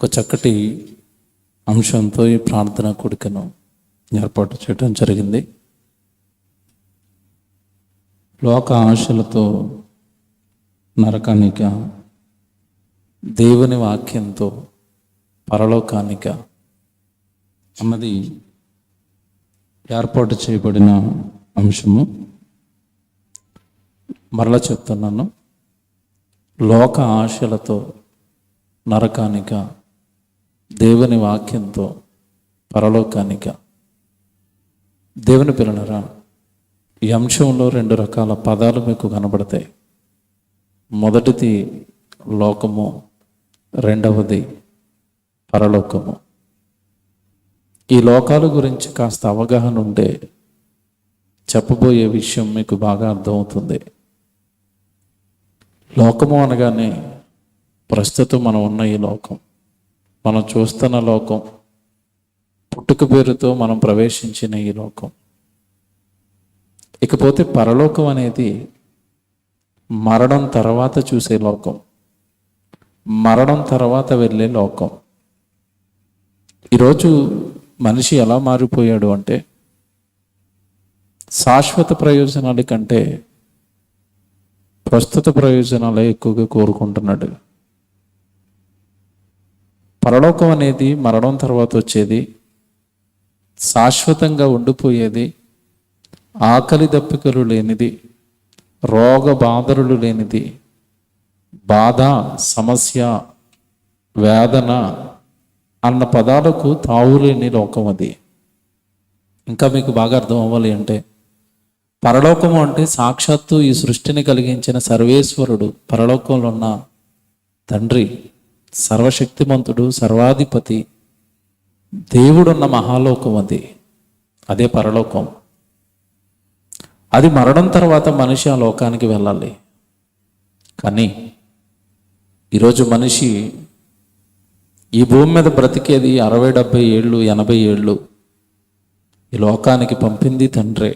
ఒక చక్కటి అంశంతో ఈ ప్రార్థన కూడికను ఏర్పాటు చేయడం జరిగింది. లోక ఆశలతో నరకానిక, దేవుని వాక్యంతో పరలోకానిక అన్నది ఏర్పాటు చేయబడిన అంశము. మరలా చెప్తున్నాను, లోక ఆశలతో నరకానిక, దేవుని వాక్యంతో పరలోకానిక. దేవుని పిల్లలారా, ఈ అంశంలో రెండు రకాల పదాలు మీకు కనబడతాయి. మొదటిది లోకము, రెండవది పరలోకము. ఈ లోకాల గురించి కాస్త అవగాహన ఉంటే చెప్పబోయే విషయం మీకు బాగా అర్థమవుతుంది. లోకము అనగానే ప్రస్తుతం మనం ఉన్న ఈ లోకం, మనం చూస్తున్న లోకం, పుట్టుక పేరుతో మనం ప్రవేశించిన ఈ లోకం. ఇకపోతే పరలోకం అనేది మరణం తర్వాత చూసే లోకం, మరణం తర్వాత వెళ్ళే లోకం. ఈరోజు మనిషి ఎలా మారిపోయాడు అంటే, శాశ్వత ప్రయోజనాల కంటే ప్రస్తుత ప్రయోజనాలే ఎక్కువగా కోరుకుంటున్నాడు. పరలోకం అనేది మరణం తర్వాత వచ్చేది, శాశ్వతంగా ఉండిపోయేది, ఆకలి దప్పికలు లేనిది, రోగ బాధలు లేనిది, బాధ, సమస్య, వేదన అన్న పదాలకు తావులేని లోకం అది. ఇంకా మీకు బాగా అర్థం అవ్వాలి అంటే, పరలోకము అంటే సాక్షాత్తు ఈ సృష్టిని కలిగించిన సర్వేశ్వరుడు, పరలోకంలో ఉన్న తండ్రి, సర్వశక్తిమంతుడు, సర్వాధిపతి, దేవుడున్న మహాలోకం అది. అదే పరలోకం. అది మరణం తర్వాత మనిషి ఆ లోకానికి వెళ్ళాలి. కానీ ఈరోజు మనిషి ఈ భూమి మీద బ్రతికేది 60, 70 ఏళ్ళు, 80 ఏళ్ళు. ఈ లోకానికి పంపింది తండ్రే,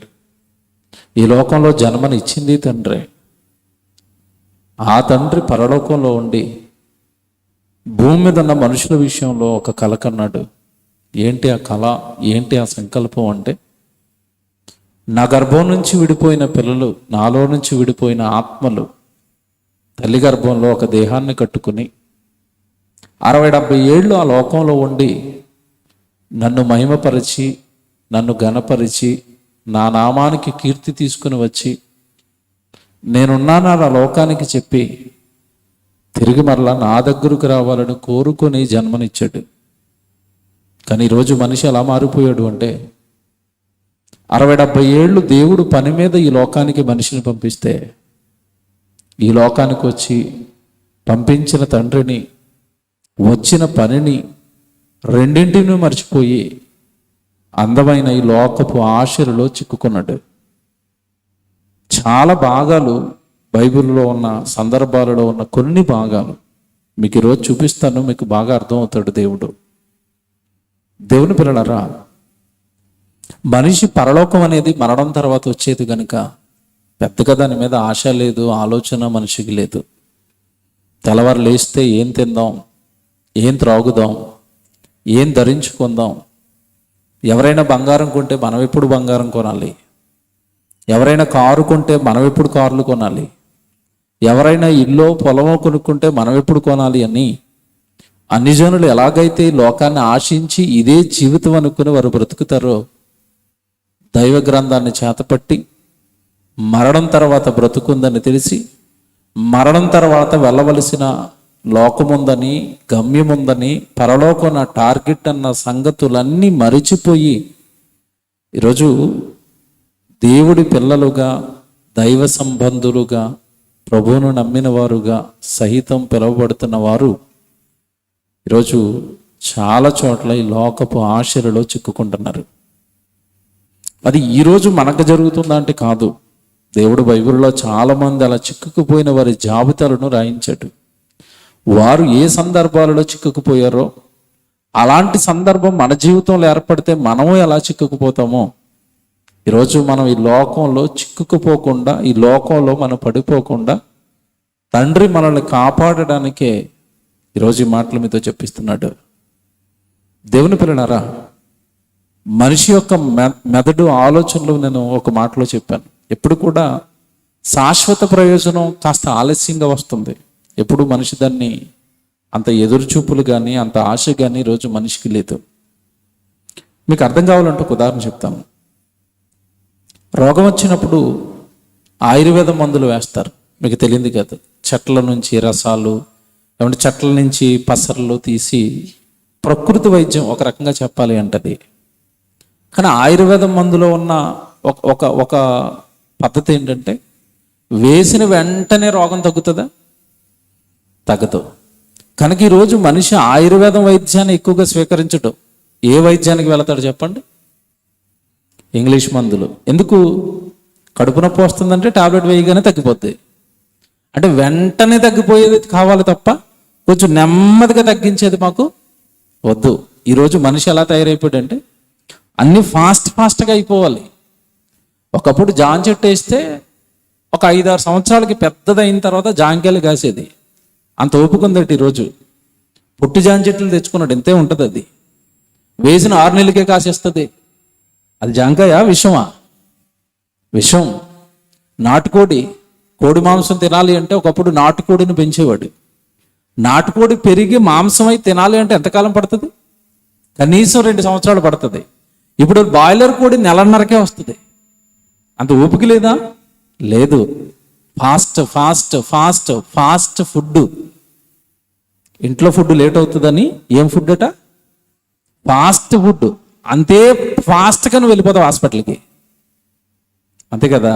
ఈ లోకంలో జన్మని ఇచ్చింది తండ్రే. ఆ తండ్రి పరలోకంలో ఉండి భూమి మీద ఉన్న మనుషుల విషయంలో ఒక కల కన్నాడు. ఏంటి ఆ కళ, ఏంటి ఆ సంకల్పం అంటే, నా గర్భం నుంచి విడిపోయిన పిల్లలు, నాలో నుంచి విడిపోయిన ఆత్మలు తల్లి గర్భంలో ఒక దేహాన్ని కట్టుకుని 60, 70 ఏళ్ళు ఆ లోకంలో ఉండి నన్ను మహిమపరిచి, నన్ను ఘనపరిచి, నా నామానికి కీర్తి తీసుకుని వచ్చి, నేనున్నాను ఆ లోకానికి చెప్పి తిరిగి మరలా నా దగ్గరకు రావాలని కోరుకొని జన్మనిచ్చాడు. కానీ ఈరోజు మనిషి ఎలా మారిపోయాడు అంటే, 60, 70 ఏళ్ళు దేవుడు పని మీద ఈ లోకానికి మనిషిని పంపిస్తే, ఈ లోకానికి వచ్చి పంపించిన తండ్రిని, వచ్చిన పనిని, రెండింటిని మర్చిపోయి అందమైన ఈ లోకపు ఆశలలో చిక్కుకున్నాడు. చాలా భాగాలు బైబిల్లో ఉన్న సందర్భాలలో ఉన్న కొన్ని భాగాలు మీకు ఈరోజు చూపిస్తాను, మీకు బాగా అర్థమవుతాడు దేవుడు. దేవుని పిల్లలారా, మనిషి పరలోకం అనేది మరణం తర్వాత వచ్చేది కనుక పెద్దగా దాని మీద ఆశ లేదు, ఆలోచన మనిషికి లేదు. తెల్లవారు లేస్తే ఏం తిందాం, ఏం త్రాగుదాం, ఏం ధరించుకుందాం, ఎవరైనా బంగారం కొంటే మనం ఎప్పుడు బంగారం కొనాలి, ఎవరైనా కారు కొంటే మనం ఎప్పుడు కార్లు కొనాలి, ఎవరైనా ఇల్లు పొలమో కొనుక్కుంటే మనం ఎప్పుడు కొనాలి అని అన్ని జనులు ఎలాగైతే లోకాన్ని ఆశించి ఇదే జీవితం అనుకుని వారు బ్రతుకుతారో, దైవ గ్రంథాన్ని చేతపట్టి మరణం తర్వాత బ్రతుకుందని తెలిసి, మరణం తర్వాత వెళ్ళవలసిన లోకముందని, గమ్యముందని, పరలోకం నా టార్గెట్ అన్న సంగతులన్నీ మరిచిపోయి ఈరోజు దేవుడి పిల్లలుగా, దైవ సంబంధులుగా, ప్రభువును నమ్మిన వారుగా సహితం పిలువబడుతున్న వారు ఈరోజు చాలా చోట్ల ఈ లోకపు ఆశలలో చిక్కుకుంటున్నారు. అది ఈరోజు మనకు జరుగుతుందా అంటే కాదు. దేవుడు బైబిల్లో చాలామంది అలా చిక్కుకుపోయిన వారి జాబితాలను రాయించాడు. వారు ఏ సందర్భాలలో చిక్కుకుపోయారో, అలాంటి సందర్భం మన జీవితంలో ఏర్పడితే మనము ఎలా చిక్కుకుపోతామో, ఈరోజు మనం ఈ లోకంలో చిక్కుకుపోకుండా, ఈ లోకంలో మనం పడిపోకుండా తండ్రి మనల్ని కాపాడడానికే ఈరోజు ఈ మాటలు మీతో చెప్పిస్తున్నాడు. దేవుని పిల్లలారా, మనిషి యొక్క మెదడు ఆలోచనలు నేను ఒక మాటలో చెప్పాను. ఎప్పుడు కూడా శాశ్వత ప్రయోజనం కాస్త ఆలస్యంగా వస్తుంది. ఎప్పుడు మనిషి దాన్ని అంత ఎదురుచూపులు కానీ అంత ఆశ కానీ ఈరోజు మనిషికి లేదు. మీకు అర్థం కావాలంటే ఒక ఉదాహరణ చెప్తాను. రోగం వచ్చినప్పుడు ఆయుర్వేద మందులు వేస్తారు, మీకు తెలియదు కదా. చెట్ల నుంచి రసాలు, ఏమంటే చెట్ల నుంచి పసర్లు తీసి ప్రకృతి వైద్యం ఒక రకంగా చెప్పాలి అంటది. కానీ ఆయుర్వేదం మందులో ఉన్న ఒక ఒక పద్ధతి ఏంటంటే, వేసిన వెంటనే రోగం తగ్గుతుందా? తగ్గదు. కనుక ఈరోజు మనిషి ఆయుర్వేదం వైద్యాన్ని ఎక్కువగా స్వీకరించడం. ఏ వైద్యానికి వెళతాడు చెప్పండి? ఇంగ్లీష్ మందులు. ఎందుకు? కడుపు నొప్పి వస్తుందంటే టాబ్లెట్ వేయగానే తగ్గిపోద్ది. అంటే వెంటనే తగ్గిపోయేది కావాలి తప్ప కొంచెం నెమ్మదిగా తగ్గించేది మాకు వద్దు. ఈరోజు మనిషి ఎలా తయారైపోయాడంటే అన్నీ ఫాస్ట్గా అయిపోవాలి. ఒకప్పుడు జామ చెట్టు వేస్తే ఒక 5-6 సంవత్సరాలకి పెద్దదైన తర్వాత జాంకాయలు కాసేది. అంత ఓపుకుందట. ఈరోజు పొట్టు జామ చెట్లు తెచ్చుకున్నాడు, ఎంతే ఉంటుంది. అది వేసిన 6 నెలలకే కాసేస్తుంది. అది జాంకాయ విషమా? విషం. నాటుకోడి, కోడి మాంసం తినాలి అంటే ఒకప్పుడు నాటుకోడిని పెంచేవాడు. నాటుకోడి పెరిగి మాంసమై తినాలి అంటే ఎంతకాలం పడుతుంది? కనీసం 2 సంవత్సరాలు పడుతుంది. ఇప్పుడు బాయిలర్ కోడి 1.5 వస్తుంది. అంత ఓపిక లేదా? లేదు. Fast food. ఇంట్లో ఫుడ్ లేట్ అవుతుందని ఏం ఫుడ్ అట? Fast food. అంతే ఫాస్ట్గాను వెళ్ళిపోతావు హాస్పిటల్కి, అంతే కదా.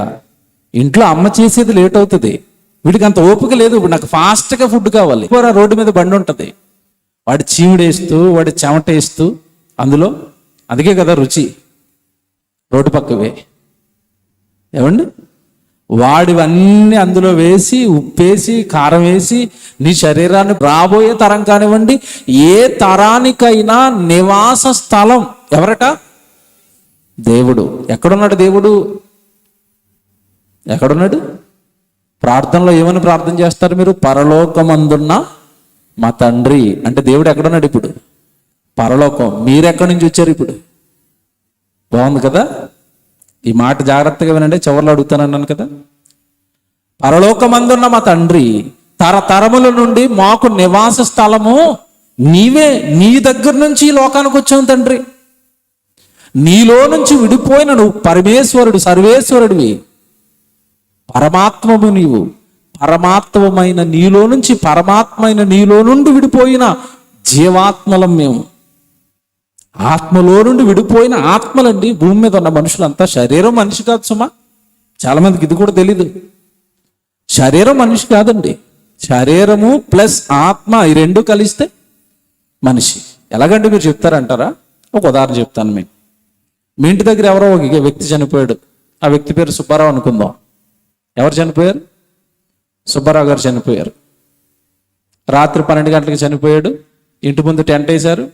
ఇంట్లో అమ్మ చేసేది లేట్ అవుతుంది, వీడికి అంత ఓపిక లేదు. ఇప్పుడు నాకు ఫాస్ట్గా ఫుడ్ కావాలి. రోడ్డు మీద బండి ఉంటుంది, వాడి చీవుడేస్తూ వాడి చెమట వేస్తూ అందులో, అందుకే కదా రుచి రోడ్డు పక్కవే. ఏమండి? వాడివన్నీ అందులో వేసి ఉప్పేసి కారం వేసి నీ శరీరాన్ని రాబోయే తరం కానివ్వండి ఏ తరానికైనా నివాస స్థలం ఎవరట? దేవుడు. ఎక్కడున్నాడు దేవుడు? ఎక్కడున్నాడు? ప్రార్థనలో ఏమని ప్రార్థన చేస్తారు మీరు? పరలోకమందున్న మా తండ్రి. అంటే దేవుడు ఎక్కడున్నాడు ఇప్పుడు? పరలోకం. మీరెక్కడి నుంచి వచ్చారు ఇప్పుడు? బాగుంది కదా. ఈ మాట జాగ్రత్తగా వినండి, చివర్లో అడుగుతానన్నాను కదా. పరలోకమందున్న మా తండ్రి, తరతరముల నుండి మాకు నివాస స్థలము నీవే. నీ దగ్గర నుంచి ఈ లోకానికి వచ్చావు తండ్రి. నీలో నుంచి విడిపోయిన నువ్వు పరమేశ్వరుడు, సర్వేశ్వరుడివి, పరమాత్మము నీవు. పరమాత్మమైన నీలో నుంచి, పరమాత్మైన నీలో నుండి విడిపోయిన జీవాత్మలం మేము. ఆత్మలో నుండి విడిపోయిన ఆత్మలండి భూమి మీద ఉన్న మనుషులంతా. శరీరం మనిషి కాదు సుమా. చాలా మందికి ఇది కూడా తెలీదు. శరీరం మనిషి కాదండి. శరీరము ప్లస్ ఆత్మ, ఈ రెండు కలిస్తే మనిషి. ఎలాగంటే మీరు చెప్తారంటారా? ఒక ఉదాహరణ చెప్తాను మీకు. మీ ఇంటి దగ్గర ఎవరో ఒక వ్యక్తి చనిపోయాడు. ఆ వ్యక్తి పేరు సుబ్బారావు అనుకుందాం. ఎవరు చనిపోయారు? సుబ్బారావు గారు చనిపోయారు. రాత్రి 12 గంటలకు చనిపోయాడు. ఇంటి ముందు టెంట్ వేశారు.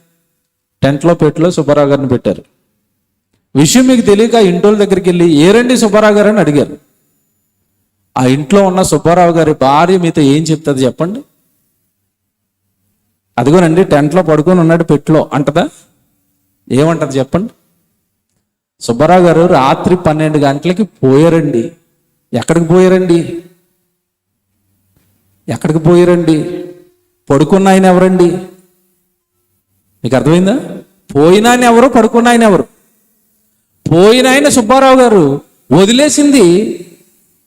టెంట్లో పెట్టులో సుబ్బారావు గారిని పెట్టారు. విషయం మీకు తెలియక ఇంటోళ్ళ దగ్గరికి వెళ్ళి ఏరండి సుబ్బారావు గారు అని అడిగారు. ఆ ఇంట్లో ఉన్న సుబ్బారావు గారి భార్య మీతో ఏం చెప్తుంది చెప్పండి? అదిగోనండి టెంట్లో పడుకొని ఉన్నాడు పెట్టులో అంటదా? ఏమంటది చెప్పండి? సుబ్బారావు గారు రాత్రి 12 గంటలకి పోయారండి. ఎక్కడికి పోయారండి? ఎక్కడికి పోయారండి? పడుకున్న ఆయన ఎవరండి? మీకు అర్థమైందా? పోయిన ఆయన ఎవరు, పడుకున్న ఆయన ఎవరు? పోయిన ఆయన సుబ్బారావు గారు. వదిలేసింది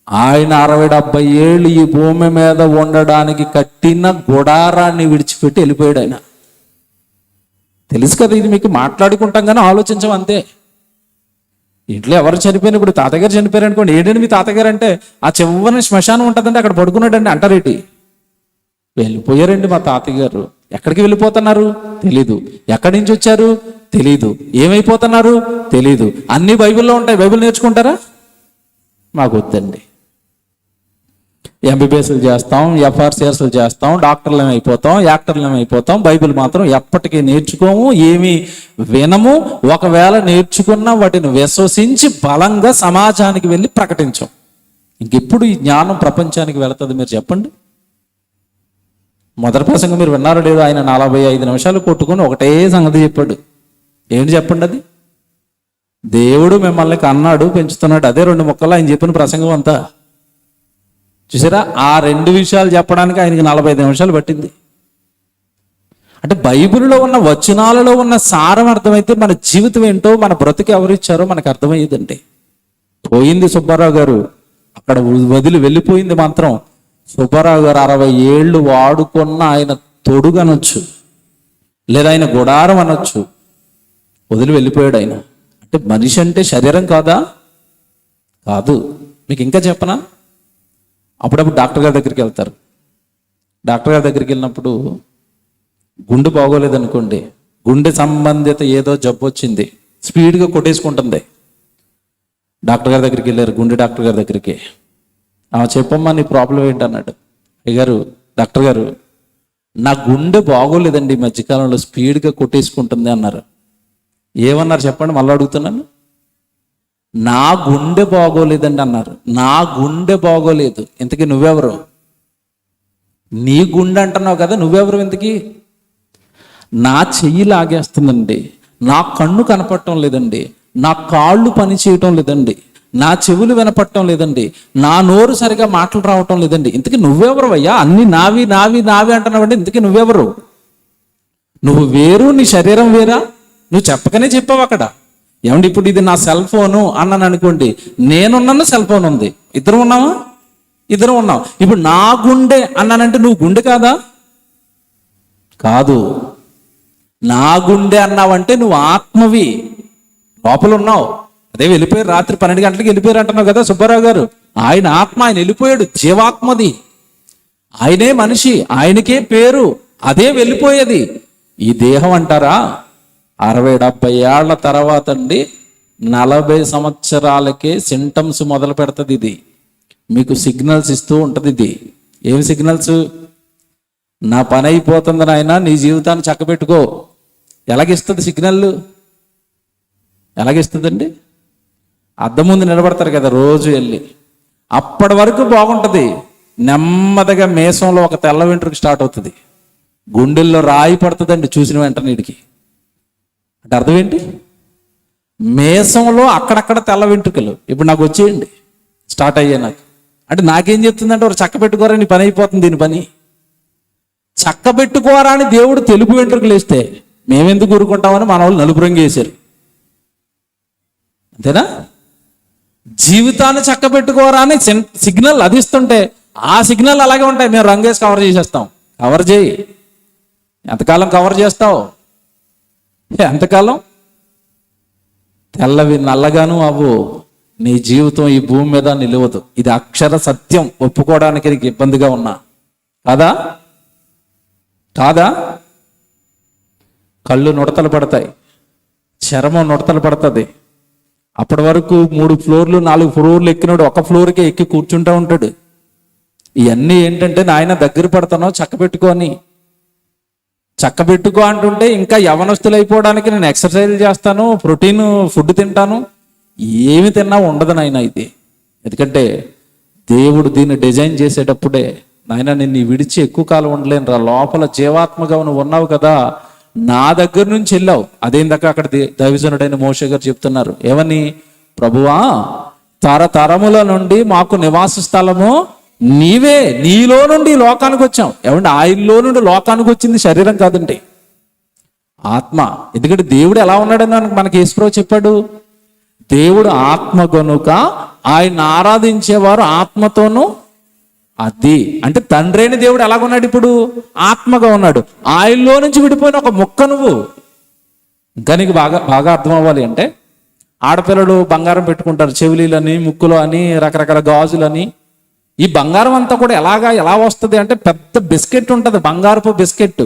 ఆయన 60-70 ఏళ్ళు ఈ భూమి మీద ఉండడానికి కట్టిన గుడారాన్ని విడిచిపెట్టి వెళ్ళిపోయాడు ఆయన. తెలుసు కదా ఇది మీకు, మాట్లాడుకుంటాం కానీ ఆలోచించం అంతే. ఇంట్లో ఎవరు చనిపోయిన, ఇప్పుడు తాతగారు చనిపోయారు అనుకోండి, ఏంటండి మీ తాతగారు అంటే ఆ చివరిని శ్మశానం ఉంటుందంటే అక్కడ పడుకున్నాడండి అంటారేటి? వెళ్ళిపోయారండి మా తాతయ్య గారు. ఎక్కడికి వెళ్ళిపోతున్నారు తెలీదు. ఎక్కడి నుంచి వచ్చారు తెలీదు. ఏమైపోతున్నారు తెలీదు. అన్ని బైబిల్లో ఉంటాయి. బైబిల్ నేర్చుకుంటారా? మాకు వద్దండి. ఎంబీబీఎస్లు చేస్తాం, ఎఫ్ఆర్సిఎస్లు చేస్తాం, డాక్టర్లు అయిపోతాం, యాక్టర్లు అయిపోతాం. బైబిల్ మాత్రం ఎప్పటికీ నేర్చుకోము, ఏమీ వినము. ఒకవేళ నేర్చుకున్నా వాటిని విశ్వసించి బలంగా సమాజానికి వెళ్ళి ప్రకటించాం. ఇంకెప్పుడు ఈ జ్ఞానం ప్రపంచానికి వెళుతుంది మీరు చెప్పండి? మొదటి ప్రసంగం మీరు విన్నారో లేదో, ఆయన 45 నిమిషాలు కొట్టుకొని ఒకటే సంగతి చెప్పాడు. ఏంటి చెప్పండి అది? దేవుడు మిమ్మల్ని కన్నాడు, పెంచుతున్నాడు. అదే 2 ముక్కలు ఆయన చెప్పిన ప్రసంగం అంతా. చూసారా, ఆ 2 విషయాలు చెప్పడానికి ఆయనకి 45 నిమిషాలు పట్టింది. అంటే బైబిల్లో ఉన్న వచనాలలో ఉన్న సారం అర్థమైతే మన జీవితం ఏంటో, మన బ్రతుకు ఎవరిచ్చారో మనకు అర్థమయ్యేదండి. పోయింది సుబ్బారావు గారు, అక్కడ వదిలి వెళ్ళిపోయింది మాత్రం సుబ్బారావు గారు 60 ఏళ్ళు వాడుకున్న ఆయన తొడుగు అనొచ్చు, లేదా ఆయన గుడారం అనొచ్చు. వదిలి వెళ్ళిపోయాడు ఆయన. అంటే మనిషి అంటే శరీరం కాదా? కాదు. మీకు ఇంకా చెప్పనా, అప్పుడప్పుడు డాక్టర్ గారి దగ్గరికి వెళ్తారు. డాక్టర్ గారి దగ్గరికి వెళ్ళినప్పుడు గుండె బాగోలేదనుకోండి, గుండె సంబంధిత ఏదో జబ్బు వచ్చింది, స్పీడ్గా కొట్టేసుకుంటుంది. డాక్టర్ గారి దగ్గరికి వెళ్ళారు, గుండె డాక్టర్ గారి దగ్గరికి. చెప్పమ్మా నీ ప్రాబ్లం ఏంటన్నాడు. అయ్యగారు, డాక్టర్ గారు, నా గుండె బాగోలేదండి, ఈ మధ్యకాలంలో స్పీడ్గా కొట్టేసుకుంటుంది అన్నారు. ఏమన్నారు చెప్పండి, మళ్ళీ అడుగుతున్నాను. నా గుండె బాగోలేదండి అన్నారు. నా గుండె బాగోలేదు. ఇంతకీ నువ్వెవరు? నీ గుండె అంటున్నావు కదా, నువ్వెవరు ఇంతకీ? నా చెయ్యి లాగేస్తుందండి, నా కన్ను కనపడటం లేదండి, నా కాళ్ళు పని చేయటం లేదండి, నా చెవులు వినపడటం లేదండి, నా నోరు సరిగా మాటలు రావటం లేదండి. ఇంతకీ నువ్వెవరు అయ్యా? అన్ని నావి నావి నావి అంటున్నావండి. ఇంతకీ నువ్వెవరు? నువ్వు వేరు, నీ శరీరం వేరా? నువ్వు చెప్పకనే చెప్పావు అక్కడ. ఏమండి, ఇప్పుడు ఇది నా సెల్ ఫోను అన్నాను అనుకోండి, నేనున్నాను, సెల్ ఫోన్ ఉంది, ఇద్దరు ఉన్నావా? ఇద్దరు ఉన్నాం. ఇప్పుడు నా గుండె అన్నానంటే నువ్వు గుండె కాదా? కాదు. నా గుండె అన్నావంటే నువ్వు ఆత్మవి, లోపల ఉన్నావు. అదే వెళ్ళిపోయారు, రాత్రి 12 గంటలకు వెళ్ళిపోయారు అంటున్నావు కదా సుబ్బారావు గారు. ఆయన ఆత్మ, ఆయన వెళ్ళిపోయాడు, జీవాత్మది. ఆయనే మనిషి, ఆయనకే పేరు, అదే వెళ్ళిపోయేది. ఈ దేహం అంటారా 60-70 ఏళ్ల తర్వాత అండి, 40 సంవత్సరాలకే సింటమ్స్ మొదలు పెడుతుంది. ఇది మీకు సిగ్నల్స్ ఇస్తూ ఉంటుంది. ఇది ఏమి సిగ్నల్స్? నా పని అయిపోతుంది నాయన, నీ జీవితాన్ని చక్కబెట్టుకో. ఎలాగిస్తుంది సిగ్నల్? ఎలాగిస్తుందండి? అద్దం ముందు నిలబడతారు కదా రోజు వెళ్ళి, అప్పటి వరకు బాగుంటుంది. నెమ్మదిగా మేసంలో ఒక తెల్ల వెంట్రుక స్టార్ట్ అవుతుంది, గుండెల్లో రాయి పడుతుందండి చూసిన వెంటనే. వీడికి అంటే అర్థం ఏంటి? మేసంలో అక్కడక్కడ తెల్ల వెంట్రుకలు ఇప్పుడు నాకు వచ్చేయండి, స్టార్ట్ అయ్యాయి నాకు. అంటే నాకేం చెప్తుందంటే, ఒక చక్క పెట్టుకోరా, నీ పని అయిపోతుంది. దీని పని చక్క పెట్టుకోరా అని దేవుడు తెలుపు వెంట్రుకలు వేస్తే మేమెందుకు ఊరుకుంటామని మన వాళ్ళు నలుపు రంగు వేశారు. అంతేనా? జీవితాన్ని చక్క పెట్టుకోరా అని సిగ్నల్ అది ఇస్తుంటే ఆ సిగ్నల్ అలాగే ఉంటాయి. మేము రంగు వేసి కవర్ చేసేస్తాం. కవర్ చేయి. ఎంతకాలం కవర్ చేస్తావు? ఎంతకాలం? తెల్లవి నల్లగాను అవ్వు. నీ జీవితం ఈ భూమి మీద నిలవదు. ఇది అక్షర సత్యం. ఒప్పుకోవడానికి నీకు ఇబ్బందిగా ఉన్నా కాదా? కాదా? కళ్ళు నుడతలు పడతాయి, చర్మం నుడతలు పడుతుంది. అప్పటి వరకు 3 ఫ్లోర్లు 4 ఫ్లోర్లు ఎక్కినాడు, ఒక ఫ్లోర్కే ఎక్కి కూర్చుంటా ఉంటాడు. ఇవన్నీ ఏంటంటే, నాయన దగ్గర పడతానో చక్క పెట్టుకొని, చక్క పెట్టుకో అంటుంటే ఇంకా యవనస్తులు అయిపోవడానికి నేను ఎక్సర్సైజ్ చేస్తాను, ప్రోటీన్ ఫుడ్ తింటాను. ఏమి తిన్నా ఉండదు నాయన ఇది. ఎందుకంటే దేవుడు దీన్ని డిజైన్ చేసేటప్పుడే, నాయన నిన్ను విడిచి ఎక్కువ కాలం ఉండలేను రా, లోపల జీవాత్మగా నువ్వు ఉన్నావు కదా, నా దగ్గర నుంచి వెళ్ళావు. అదేందాక అక్కడ దైవజనుడైన మోషే గారు చెప్తున్నారు, ఏమని? ప్రభువా, తరతరముల నుండి మాకు నివాస స్థలము నీవే, నీలో నుండి లోకానికి వచ్చాం. ఏమంటే ఆయనలో నుండి లోకానికి వచ్చింది శరీరం కాదండి, ఆత్మ. ఎందుకంటే దేవుడు ఎలా ఉన్నాడని మనకి యేసుప్రభు చెప్పాడు. దేవుడు ఆత్మ గనుక ఆయన ఆరాధించేవారు ఆత్మతోనూ. అది అంటే తండ్రి అయిన దేవుడు ఎలాగున్నాడు? ఇప్పుడు ఆత్మగా ఉన్నాడు. ఆయనలో నుంచి విడిపోయిన ఒక మొక్క నువ్వు. ఇంకా నీకు బాగా అర్థం అవ్వాలి అంటే, ఆడపిల్లలు బంగారం పెట్టుకుంటారు, చెవులీలని, ముక్కులో అని, రకరకాల గాజులని. ఈ బంగారం అంతా కూడా ఎలా వస్తుంది అంటే, పెద్ద బిస్కెట్ ఉంటుంది, బంగారపు బిస్కెట్.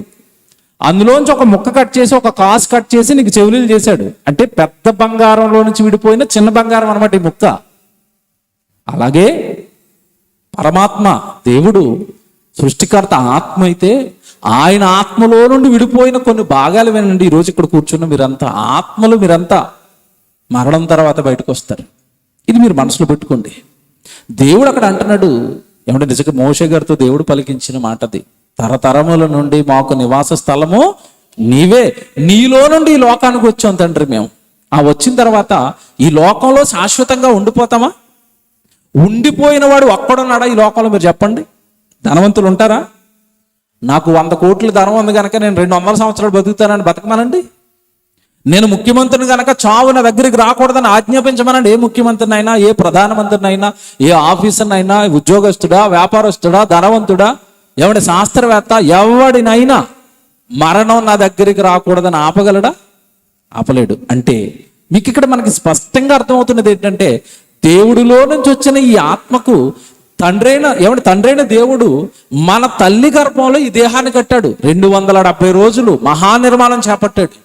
అందులోంచి ఒక ముక్క కట్ చేసి, ఒక కాసు కట్ చేసి నీకు చెవులీలు చేశాడు. అంటే పెద్ద బంగారంలో నుంచి విడిపోయిన చిన్న బంగారం అనమాట ఈ ముక్క. అలాగే పరమాత్మ దేవుడు సృష్టికర్త ఆత్మ అయితే, ఆయన ఆత్మలో నుండి విడిపోయిన కొన్ని భాగాలు వినండి. ఈరోజు ఇక్కడ కూర్చున్న మీరంతా ఆత్మలు, మీరంతా మరణం తర్వాత బయటకు వస్తారు. ఇది మీరు మనసులో పెట్టుకోండి. దేవుడు అక్కడ అంటున్నాడు, ఏమంటే నిజంగా మోషే గారితో దేవుడు పలికించిన మాట అది. తరతరముల నుండి మాకు నివాస స్థలము నీవే. నీలో నుండి ఈ లోకానికి వచ్చాం తండ్రి మేము. వచ్చిన తర్వాత ఈ లోకంలో శాశ్వతంగా ఉండిపోతామా? ఉండిపోయిన వాడు ఒక్కడున్నాడా ఈ లోకంలో? మీరు చెప్పండి. ధనవంతులు ఉంటారా? నాకు 100 కోట్ల ధనం ఉంది కనుక నేను 200 సంవత్సరాలు బతుకుతానని బతకమనండి. నేను ముఖ్యమంత్రిని కనుక చావు నా దగ్గరికి రాకూడదని ఆజ్ఞాపించమనండి. ఏ ముఖ్యమంత్రినైనా, ఏ ప్రధానమంత్రినైనా, ఏ ఆఫీసర్నైనా, ఉద్యోగస్తుడా, వ్యాపారస్తుడా, ధనవంతుడా, ఎవడి శాస్త్రవేత్త, ఎవడినైనా మరణం నా దగ్గరికి రాకూడదని ఆపగలడా? ఆపలేడు. అంటే మీకు ఇక్కడ మనకి స్పష్టంగా అర్థమవుతున్నది ఏంటంటే, దేవుడిలో నుంచి వచ్చిన ఈ ఆత్మకు తండ్రైన దేవుడు మన తల్లి గర్భంలో ఈ దేహాన్ని కట్టాడు. 270 రోజులు మహానిర్మాణం చేపట్టాడు.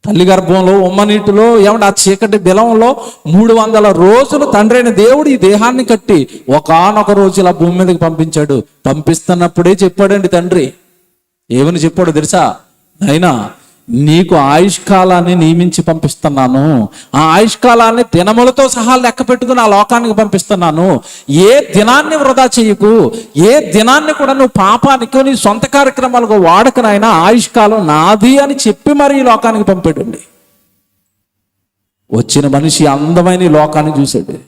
తల్లి గర్భంలో ఉమ్మనీటిలో ఆ చీకటి బిలంలో 300 రోజులు తండ్రైన దేవుడు ఈ దేహాన్ని కట్టి ఒకానొక రోజు ఇలా భూమి మీదకి పంపించాడు. పంపిస్తున్నప్పుడే చెప్పాడండి తండ్రి. ఏమని చెప్పాడు తెలుసా? అయినా నీకు ఆయుష్కాలాన్ని నియమించి పంపిస్తున్నాను. ఆ ఆయుష్కాలాన్ని దినములతో సహా లెక్క పెట్టుకుని ఆ లోకానికి పంపిస్తున్నాను. ఏ దినాన్ని వృధా చేయకు, ఏ దినాన్ని కూడా నువ్వు పాపానికి నీ సొంత కార్యక్రమాలకు వాడకనైనా ఆయుష్కాలం నాది అని చెప్పి మరి ఈ లోకానికి పంపాడండి. వచ్చిన మనిషి అందమైన ఈ లోకాన్ని చూశాడు.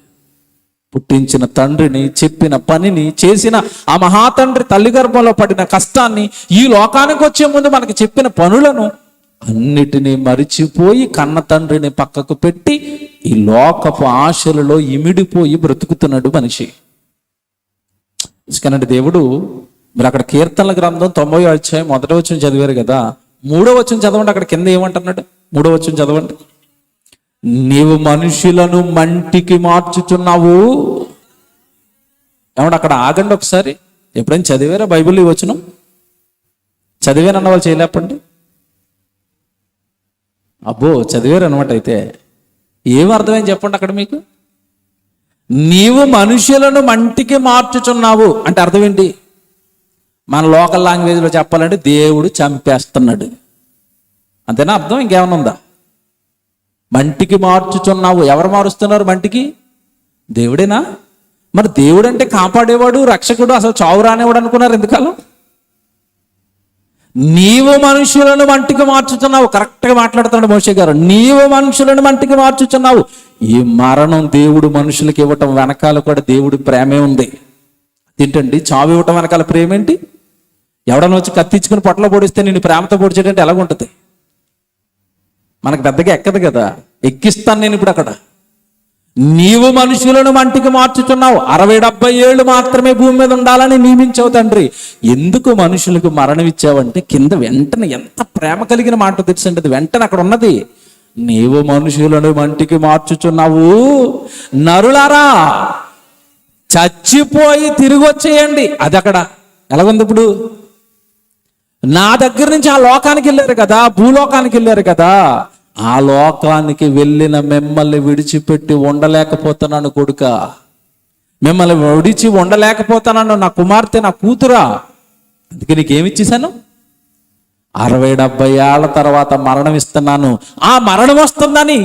పుట్టించిన తండ్రిని, చెప్పిన పనిని, చేసిన ఆ మహాతండ్రి తల్లి గర్భంలో పడిన కష్టాన్ని, ఈ లోకానికి వచ్చే ముందు మనకి చెప్పిన పనులను అన్నిటినీ మరిచిపోయి కన్న తండ్రిని పక్కకు పెట్టి ఈ లోకపు ఆశలలో ఇమిడిపోయి బ్రతుకుతున్నాడు మనిషి. ఎందుకంటే దేవుడు, మీరు అక్కడ కీర్తనల గ్రంథం 90వ అధ్యాయం 1వ వచనం చదివారు కదా, 3వ వచనం చదవండి. అక్కడ కింద ఏమంటున్నాడు? 3వ వచనం చదవండి. నీవు మనుషులను మంటికి మార్చుచున్నావు. అక్కడ ఆగండి ఒకసారి. ఎప్పుడైనా చదివారా బైబిల్ ఈ వచనం? చదివానన్న వాళ్ళు చేయలేపండి. అబ్బో చదివారు అనమాట. అయితే ఏం అర్థమైంది చెప్పండి అక్కడ మీకు. నీవు మనుషులను మంటికి మార్చుచున్నావు అంటే అర్థం ఏంటి? మన లోకల్ లాంగ్వేజ్లో చెప్పాలంటే దేవుడు చంపేస్తున్నాడు. అంతేనా అర్థం? ఇంకేమైనా ఉందా? మంటికి మార్చుచున్నావు. ఎవరు మారుస్తున్నారు మంటికి? దేవుడేనా? మరి దేవుడు అంటే కాపాడేవాడు, రక్షకుడు, అసలు చావు రానివాడు అనుకున్నారు ఎందుకాలం? నీవు మనుషులను మంటికి మార్చుచున్నావు. కరెక్ట్గా మాట్లాడుతున్నాడు మోషే గారు. నీవు మనుషులను మంటికి మార్చుచున్నావు. ఈ మరణం దేవుడు మనుషులకి ఇవ్వటం వెనకాల కూడా దేవుడి ప్రేమే ఉంది. ఏంటండి చావు ఇవ్వటం వెనకాల ప్రేమ ఏంటి? ఎవడన్నా వచ్చి కత్తిచ్చుకుని పొట్టలో పొడిస్తే నేను ప్రేమతో పొడిచేటంటే ఎలాగుంటుంది? మనకు పెద్దగా ఎక్కదు కదా. ఎక్కిస్తాను నేను ఇప్పుడు అక్కడ. నీవు మనుషులను మంటికి మార్చుచున్నావు. 60-70 ఏళ్ళు మాత్రమే భూమి మీద ఉండాలని నియమించావు తండ్రి. ఎందుకు మనుషులకు మరణం ఇచ్చావంటే కింద వెంటనే ఎంత ప్రేమ కలిగిన మాట తెలుసండి. అది వెంటనే అక్కడ ఉన్నది. నీవు మనుషులను మంటికి మార్చుచున్నావు. నరులారా చచ్చిపోయి తిరిగి వచ్చేయండి. అది అక్కడ ఎలాగుంది ఇప్పుడు? నా దగ్గర నుంచి ఆ లోకానికి వెళ్ళారు కదా, భూలోకానికి వెళ్ళారు కదా, ఆ లోకానికి వెళ్ళిన మిమ్మల్ని విడిచిపెట్టి ఉండలేకపోతున్నాను కొడుక. మిమ్మల్ని విడిచి ఉండలేకపోతున్నాను నా కుమార్తె, నా కూతురా. అందుకే నీకేమిచ్చేసాను? 60-70 ఏళ్ల తర్వాత మరణం ఇస్తున్నాను. ఆ మరణం వస్తుందని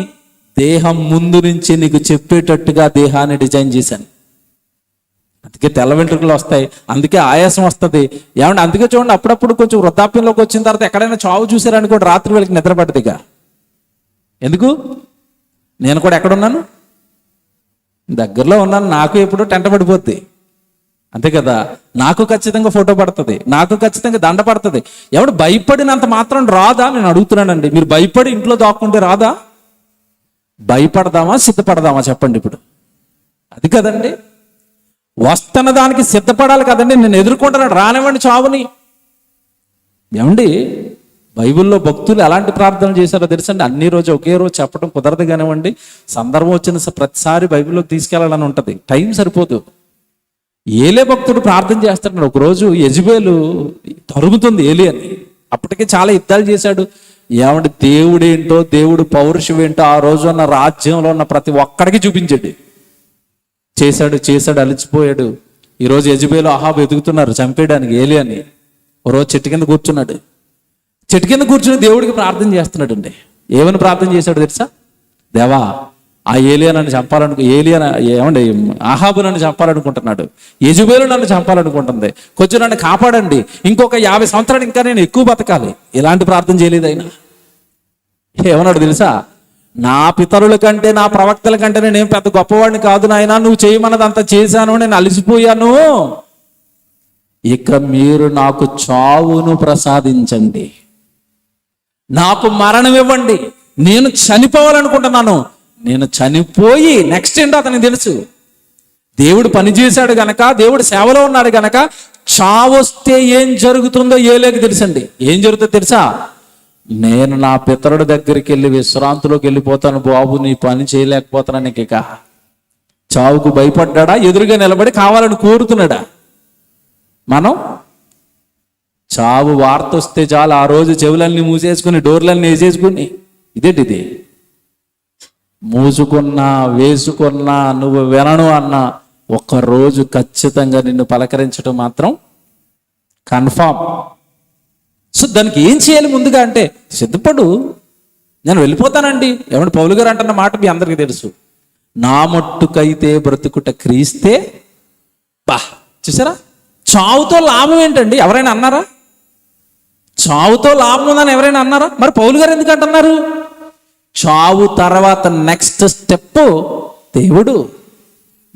దేహం ముందు నుంచి నీకు చెప్పేటట్టుగా దేహాన్ని డిజైన్ చేశాను. అందుకే తెల్ల వెంట్రుకలు వస్తాయి, అందుకే ఆయాసం వస్తుంది. ఏమంటే అందుకే చూడండి, అప్పుడప్పుడు కొంచెం వృద్ధాప్యంలోకి వచ్చిన తర్వాత ఎక్కడైనా చావు చూసారనుకోండి, రాత్రి వేళకి నిద్ర పట్టదిగా. ఎందుకు? నేను కూడా ఎక్కడున్నాను? దగ్గరలో ఉన్నాను. నాకు ఎప్పుడు టెంట పడిపోద్ది, అంతే కదా. నాకు ఖచ్చితంగా ఫోటో పడుతుంది, నాకు ఖచ్చితంగా దండ పడుతుంది. ఎవడు భయపడినంత మాత్రం రాదా? నేను అడుగుతున్నానండి. మీరు భయపడి ఇంట్లో దాక్కుంటే రాదా? భయపడదామా సిద్ధపడదామా చెప్పండి ఇప్పుడు? అది కదండి. వస్తున్న దానికి సిద్ధపడాలి కదండి. నేను ఎదుర్కొంటున్నాడు, రానివ్వండి చావుని. ఏమండి బైబిల్లో భక్తులు ఎలాంటి ప్రార్థనలు చేశారో తెలుసండి. అన్ని రోజు ఒకే రోజు చెప్పడం కుదరదు కానివ్వండి. సందర్భం వచ్చిన ప్రతిసారి బైబిల్లోకి తీసుకెళ్లాలని ఉంటుంది, టైం సరిపోదు. ఏలే భక్తుడు ప్రార్థన చేస్తున్నాడు. ఒకరోజు యెజబెలు తరుగుతుంది ఏలి అని. అప్పటికే చాలా యుద్ధాలు చేశాడు. ఏమంటే దేవుడేంటో, దేవుడు పౌరుషం ఏంటో ఆ రోజు ఉన్న రాజ్యంలో ఉన్న ప్రతి ఒక్కడికి చూపించాడు. చేశాడు అలిచిపోయాడు. ఈరోజు యెజబెలు అహాబు ఎదుగుతున్నారు చంపేయడానికి ఏలి అని. ఓ రోజు చెట్టు కింద కూర్చున్నాడు. చెట్టు కింద కూర్చుని దేవుడికి ప్రార్థన చేస్తున్నాడు అండి. ఏమని ప్రార్థన చేశాడు తెలుసా? దేవా, ఆ ఏలియా నన్ను ఏమండి ఆహాబు నన్ను చంపాలనుకుంటున్నాడు, యెజెబెలు నన్ను చంపాలనుకుంటుంది, కొంచెం నన్ను కాపాడండి, ఇంకొక 50 సంవత్సరాలు ఇంకా నేను ఎక్కువ బతకాలి. ఇలాంటి ప్రార్థన చేయలేదు ఆయన. ఏమన్నాడు తెలుసా? నా పితరుల కంటే నా ప్రవక్తల కంటే నేనేం పెద్ద గొప్పవాడిని కాదు నాయనా, నువ్వు చేయమన్నది అంతా చేశాను, నేను అలసిపోయాను, ఇక మీరు నాకు చావును ప్రసాదించండి, నాకు మరణం ఇవ్వండి, నేను చనిపోవాలనుకుంటున్నాను. నేను చనిపోయి నెక్స్ట్ ఏంటో అతనికి తెలుసు. దేవుడు పనిచేశాడు గనక, దేవుడు సేవలో ఉన్నాడు గనక, చావొస్తే ఏం జరుగుతుందో ఏలేకి తెలుసండి. ఏం జరుగుతుందో తెలుసా? నేను నా పితరుడి దగ్గరికి వెళ్ళి విశ్రాంతిలోకి వెళ్ళిపోతాను బాబు, నీ పని చేయలేకపోతాను. నీకు ఇక చావుకు భయపడ్డా? ఎదురుగా నిలబడి కావాలని కోరుతున్నాడా? మనం చావు వార్త వస్తే చాలు ఆ రోజు చెవులన్నీ మూసేసుకుని డోర్లన్నీ వేసేసుకుని ఇదేంటిది మూసుకున్నా వేసుకున్నా నువ్వు వినను అన్నా ఒక్కరోజు ఖచ్చితంగా నిన్ను పలకరించడం మాత్రం కన్ఫామ్. సో దానికి ఏం చేయాలి ముందుగా అంటే, సిద్ధపడు, నేను వెళ్ళిపోతానండి. ఏమంటే పౌలు గారు అంటున్న మాట మీ అందరికీ తెలుసు, నా మట్టుకైతే బ్రతుకుట క్రీస్తే. చూసారా, చావుతో లాభం ఏంటండి? ఎవరైనా అన్నారా? చావుతో లాభం ఉందని ఎవరైనా అన్నారా? మరి పౌలు గారు ఎందుకు అంటున్నారు? చావు తర్వాత నెక్స్ట్ స్టెప్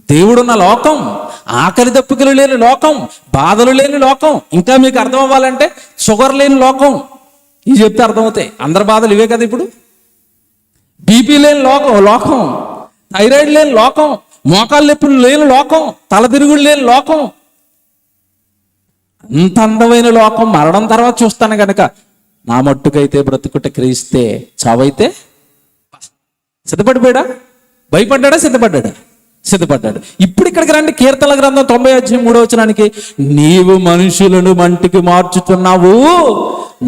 దేవుడున్న లోకం, ఆకలి దప్పికలు లేని లోకం, బాధలు లేని లోకం, ఇంకా మీకు అర్థం అవ్వాలంటే షుగర్ లేని లోకం. ఇవి చెప్తే అర్థమవుతాయి. అందరి బాధలు ఇవే కదా ఇప్పుడు. బీపీ లేని లోకం, థైరాయిడ్ లేని లోకం, మోకాళ్ళ నొప్పులు లేని లోకం, తలతిరుగుడు లేని లోకం, అంత అందమైన లోకం మరణం తర్వాత చూస్తాను కనుక నా మట్టుకైతే బ్రతుకుట క్రీస్తే, చావైతే. సిద్ధపడిపోయాడా? భయపడ్డా? సిద్ధపడ్డాడు. ఇప్పుడు ఇక్కడికి రండి, కీర్తనల గ్రంథం 90:3 నీవు మనుషులను మంటికి మార్చుతున్నావు,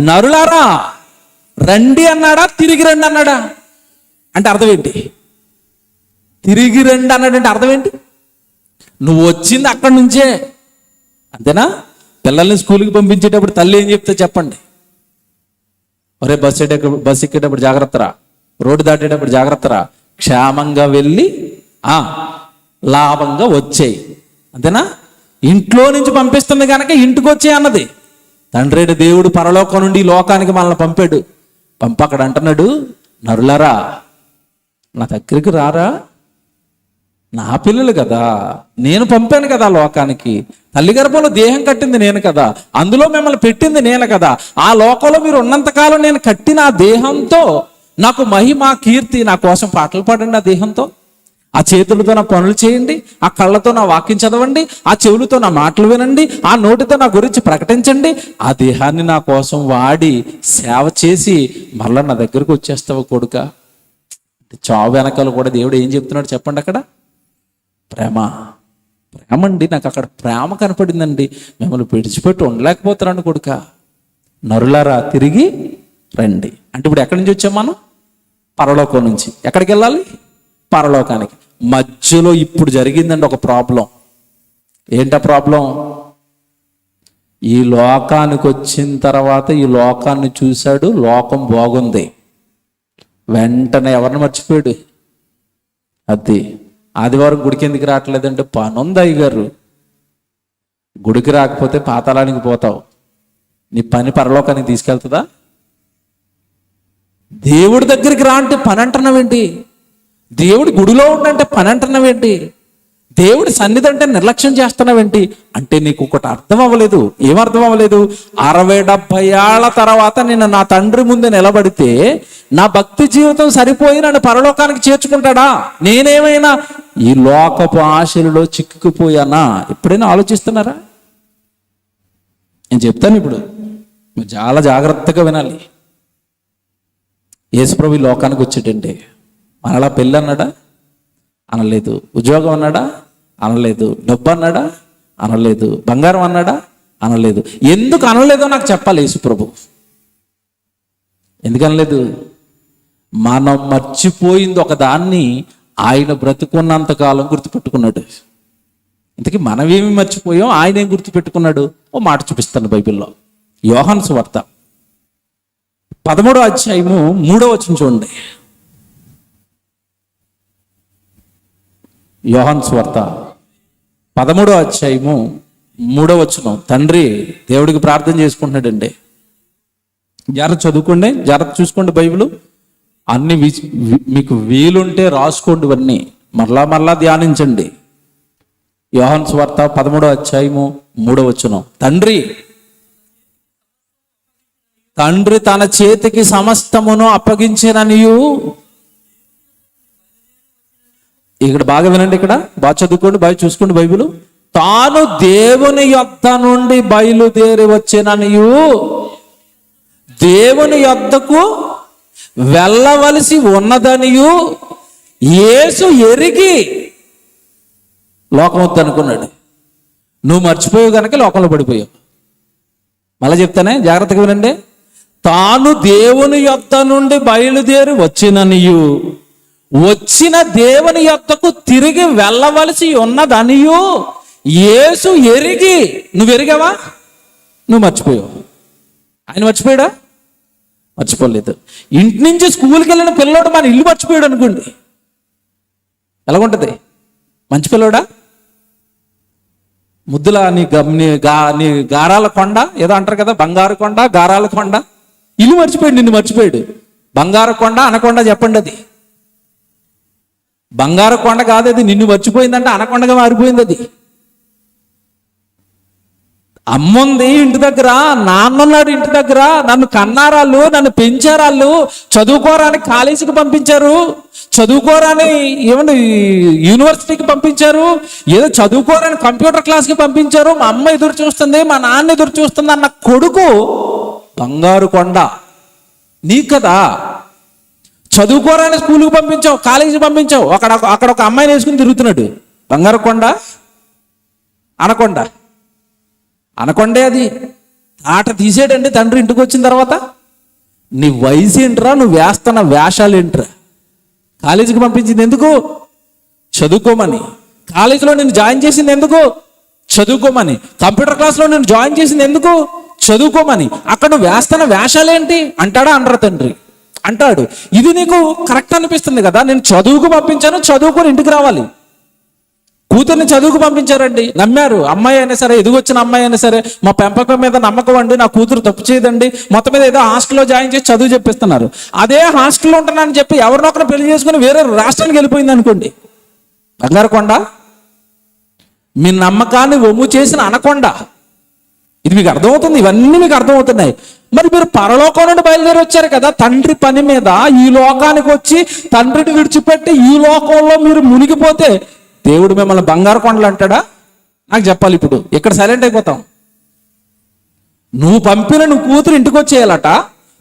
నరులారా రండి అన్నాడా, తిరిగి రండి అన్నాడా? అంటే అర్థం ఏంటి? తిరిగి రండి అన్నాడంటే అర్థం ఏంటి? నువ్వు వచ్చింది అక్కడి నుంచే, అంతేనా? పిల్లల్ని స్కూల్కి పంపించేటప్పుడు తల్లి ఏం చెప్తే చెప్పండి, ఒరే బస్సు ఎక్కేటప్పుడు జాగ్రత్తరా, రోడ్డు దాటేటప్పుడు జాగ్రత్తరా, క్షేమంగా వెళ్ళి లాభంగా వచ్చేయి, అంతేనా? ఇంట్లో నుంచి పంపిస్తుంది కనుక ఇంటికి వచ్చే అన్నది. తండ్రి దేవుడు పరలోకం నుండి లోకానికి మనల్ని పంపాడు. అక్కడ అంటున్నాడు, నరులారా నా దగ్గరికి రారా, నా పిల్లలు కదా, నేను పంపాను కదా లోకానికి, తల్లి గర్భంలో దేహం కట్టింది నేను కదా, అందులో మిమ్మల్ని పెట్టింది నేను కదా, ఆ లోకంలో మీరు ఉన్నంతకాలం నేను కట్టిన ఆ దేహంతో నాకు మహిమ కీర్తి, నా కోసం పాటలు పాడండి, ఆ దేహంతో, ఆ చేతులతో నా పనులు చేయండి, ఆ కళ్ళతో నా వాక్యం చదవండి, ఆ చెవులతో నా మాటలు వినండి, ఆ నోటితో నా గురించి ప్రకటించండి, ఆ దేహాన్ని నా కోసం వాడి సేవ చేసి మళ్ళా నా దగ్గరకు వచ్చేస్తావు కొడుక. చావు వెనకాల కూడా దేవుడు ఏం చెప్తున్నాడు చెప్పండి? అక్కడ ప్రేమ అండి. నాకు అక్కడ ప్రేమ కనపడిందండి. మిమ్మల్ని విడిచిపెట్టి ఉండలేకపోతున్నాను కొడుక, నరులారా తిరిగి రండి. అంటే ఇప్పుడు ఎక్కడి నుంచి వచ్చాం మనం? పరలోకం నుంచి. ఎక్కడికి వెళ్ళాలి? పరలోకానికి. మధ్యలో ఇప్పుడు జరిగిందండి ఒక ప్రాబ్లం. ఏంటా ప్రాబ్లం? ఈ లోకానికి వచ్చిన తర్వాత ఈ లోకాన్ని చూశాడు, లోకం బాగుంది, వెంటనే ఎవరిని మర్చిపోయాడు? అది ఆదివారం గుడికి ఎందుకు రావట్లేదంటే పనుంది అయ్యగారు. గుడికి రాకపోతే పాతాళానికి పోతావు, నీ పని పరలోకానికి తీసుకెళ్తుందా? దేవుడి దగ్గరికి రా అంటే పని అంటున్నావేంటి? దేవుడి గుడిలో ఉండంటే పని అంటున్నావేంటి? దేవుడి సన్నిధి అంటే నిర్లక్ష్యం చేస్తున్నావేంటి? అంటే నీకు ఒకటి అర్థం అవ్వలేదు. ఏమర్థం అవ్వలేదు? 60-70 ఏళ్ల తర్వాత నేను నా తండ్రి ముందు నిలబడితే నా భక్తి జీవితం సరిపోయి నన్ను పరలోకానికి చేర్చుకుంటాడా? నేనేమైనా ఈ లోకపు ఆశలలో చిక్కుకుపోయానా? ఎప్పుడైనా ఆలోచిస్తున్నారా? నేను చెప్తాను ఇప్పుడు, మీరు చాలా జాగ్రత్తగా వినాలి. యేసుప్రభు ఈ లోకానికి వచ్చేటంటే మనలా పెళ్ళి అన్నాడా? అనలేదు. ఉద్యోగం అన్నాడా? అనలేదు. డబ్బు అన్నాడా? అనలేదు. బంగారం అన్నాడా? అనలేదు. ఎందుకు అనలేదో నాకు చెప్పాలి యేసుప్రభు. ఎందుకు అనలేదు? మనం మర్చిపోయింది ఒక దాన్ని ఆయన బ్రతుకున్నంతకాలం గుర్తుపెట్టుకున్నాడు. ఇంతకీ మనమేమి మర్చిపోయాం, ఆయన ఏం గుర్తుపెట్టుకున్నాడు? ఓ మాట చూపిస్తాను బైబిల్లో. యోహాను సువార్త 13వ అధ్యాయము 3వ వచనం చూడండి. యోహాను సువార్త 13వ అధ్యాయము 3వ వచనం. తండ్రి దేవుడికి ప్రార్థన చేసుకుంటున్నాడండి. జాగ్రత్త చదువుకోండి, జాగ్రత్త చూసుకోండి బైబిల్. అన్ని మీకు వీలుంటే రాసుకోండి, ఇవన్నీ మరలా ధ్యానించండి. యోహాను సువార్త 13వ అధ్యాయము 3వ వచనం. తండ్రి తన చేతికి సమస్తమును అప్పగించిననియు. ఇక్కడ బాగా వినండి, ఇక్కడ బాగా చదువుకోండి, బాగా చూసుకోండి బైబిల్. తాను దేవుని యొద్ద నుండి బయలుదేరి వచ్చేననియు, దేవుని యొద్దకు వెళ్ళవలసి ఉన్నదనియు యేసు ఎరిగి లోకం వద్దనుకున్నాడు. నువ్వు మర్చిపోయావు కనుక లోకంలో పడిపోయావు. మళ్ళీ చెప్తానే, జాగ్రత్తగా వినండి. తాను దేవుని యొద్ద నుండి బయలుదేరి వచ్చిననియు, వచ్చిన దేవుని యొద్దకు తిరిగి వెళ్ళవలసి ఉన్నదనియు యేసు ఎరిగి. నువ్వు ఎరిగావా? నువ్వు మర్చిపోయావు. ఆయన మర్చిపోయాడా? మర్చిపోలేదు. ఇంటి నుంచి స్కూల్కి వెళ్ళిన పిల్లోడు మన ఇల్లు మర్చిపోయాడు అనుకోండి, ఎలాగుంటుంది? మంచి పిల్లోడా? ముద్దుల నీ గారాల కొండ ఏదో అంటారు కదా, బంగారు కొండ, గారాల కొండ. ఇల్లు మర్చిపోయాడు, నిన్ను మర్చిపోయాడు. బంగారు కొండ అనకొండ చెప్పండి. అది బంగారు కొండ కాదు, అది నిన్ను మర్చిపోయిందంటే అనకొండగా మారిపోయింది. అది అమ్ముంది ఇంటి దగ్గర, నాన్నున్నాడు ఇంటి దగ్గర, నన్ను కన్నారాళ్ళు, నన్ను పెంచారాళ్ళు, చదువుకోరానికి కాలేజీకి పంపించారు, చదువుకోరాని ఏమన్నా యూనివర్సిటీకి పంపించారు, ఏదో చదువుకోరాని కంప్యూటర్ క్లాస్కి పంపించారు. మా అమ్మ ఎదురు చూస్తుంది, మా నాన్న ఎదురు చూస్తుంది అన్న కొడుకు బంగారు కొండ నీకు కదా. చదువుకోరాని స్కూల్కి పంపించావు, కాలేజీకి పంపించావు, అక్కడ ఒక అమ్మాయిని వేసుకుని తిరుగుతున్నాడు. బంగారు కొండ అనకొండ? అనకొండే అది. ఆట తీసేయడండి తండ్రి ఇంటికి వచ్చిన తర్వాత. నీ వయసు ఏంట్రా, నువ్వు వేస్తున్న వేషాలు ఏంట్రా? కాలేజీకి పంపించింది ఎందుకు? చదువుకోమని. కాలేజీలో నేను జాయిన్ చేసింది ఎందుకు? చదువుకోమని. కంప్యూటర్ క్లాస్లో నేను జాయిన్ చేసింది ఎందుకు? చదువుకోమని. అక్కడ నువ్వు వేస్తున్న వేషాలేంటి అంటాడా? అనరా తండ్రి? అంటాడు. ఇది నీకు కరెక్ట్ అనిపిస్తుంది కదా, నేను చదువుకు పంపించాను, చదువుకొని ఇంటికి రావాలి. కూతుర్ని చదువుకు పంపించారండి, నమ్మారు. అమ్మాయి అయినా సరే, ఎదుగొచ్చిన అమ్మాయి అయినా సరే, మా పెంపకం మీద నమ్మకం అండి, నా కూతురు తప్పు చేయదండి, మొత్తం మీద ఏదో హాస్టల్లో జాయిన్ చేసి చదువు చెప్పిస్తున్నారు. అదే హాస్టల్లో ఉంటున్నానని చెప్పి ఎవరినొకరు పెళ్లి చేసుకుని వేరే రాష్ట్రానికి వెళ్ళిపోయింది అనుకోండి, బంగారు కొండ? మీ నమ్మకాన్ని ఒమ్ము చేసిన అనకొండ. ఇది మీకు అర్థమవుతుంది, ఇవన్నీ మీకు అర్థమవుతున్నాయి. మరి మీరు పరలోకం నుండి బయలుదేరి వచ్చారు కదా తండ్రి పని మీద, ఈ లోకానికి వచ్చి తండ్రిని విడిచిపెట్టి ఈ లోకంలో మీరు మునిగిపోతే దేవుడు మిమ్మల్ని బంగారు కొండలు అంటాడా? నాకు చెప్పాలి. ఇప్పుడు ఇక్కడ సైలెంట్ అయిపోతాం. నువ్వు పంపిన నువ్వు కూతురు ఇంటికి వచ్చేయాలట.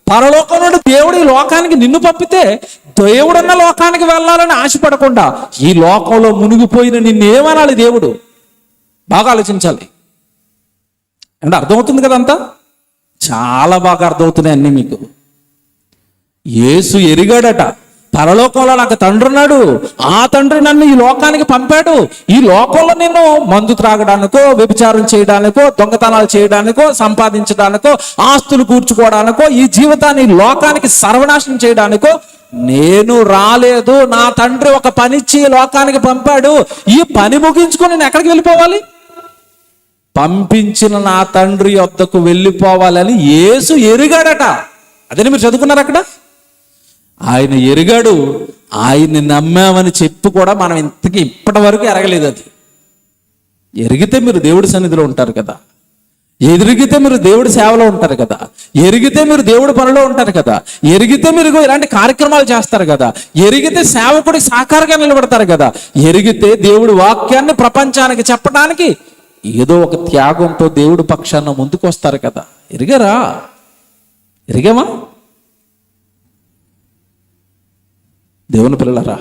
పరలోకం నుండి దేవుడు ఈ లోకానికి నిన్ను పంపితే దేవుడున్న లోకానికి వెళ్ళాలని ఆశపడకుండా ఈ లోకంలో మునిగిపోయిన నిన్ను ఏమనాలి దేవుడు? బాగా ఆలోచించాలి. అంటే అర్థమవుతుంది కదా, అంతా చాలా బాగా అర్థమవుతున్నాయి అన్నీ మీకు. యేసు ఎరిగాడట, పరలోకంలో నాకు తండ్రి ఉన్నాడు, ఆ తండ్రి నన్ను ఈ లోకానికి పంపాడు. ఈ లోకంలో నేను మందు త్రాగడానికో, వ్యభిచారం చేయడానికో, దొంగతనాలు చేయడానికో, సంపాదించడానికో, ఆస్తులు కూర్చుకోవడానికో, ఈ జీవితాన్ని లోకానికి సర్వనాశనం చేయడానికో నేను రాలేదు. నా తండ్రి ఒక పనిచ్చి లోకానికి పంపాడు. ఈ పని ముగించుకొని నేను ఎక్కడికి వెళ్ళిపోవాలి? పంపించిన నా తండ్రి యొద్దకు వెళ్ళిపోవాలని యేసు ఎరిగాడట. అదే మీరు చదువుకున్నారు అక్కడ. ఆయన ఎరిగాడు. ఆయన్ని నమ్మామని చెప్పి కూడా మనం ఇప్పటి వరకు ఎరగలేదు. అది ఎరిగితే మీరు దేవుడి సన్నిధిలో ఉంటారు కదా, ఎరిగితే మీరు దేవుడి సేవలో ఉంటారు కదా, ఎరిగితే మీరు దేవుడి పనిలో ఉంటారు కదా, ఎరిగితే మీరు ఇలాంటి కార్యక్రమాలు చేస్తారు కదా, ఎరిగితే సేవకుడికి సాకారంగా నిలబడతారు కదా, ఎరిగితే దేవుడి వాక్యాన్ని ప్రపంచానికి చెప్పడానికి ఏదో ఒక త్యాగంతో దేవుడి పక్షాన ముందుకు వస్తారు కదా. ఎరిగారా? ఎరిగామా? దేవుని పిల్లలారా,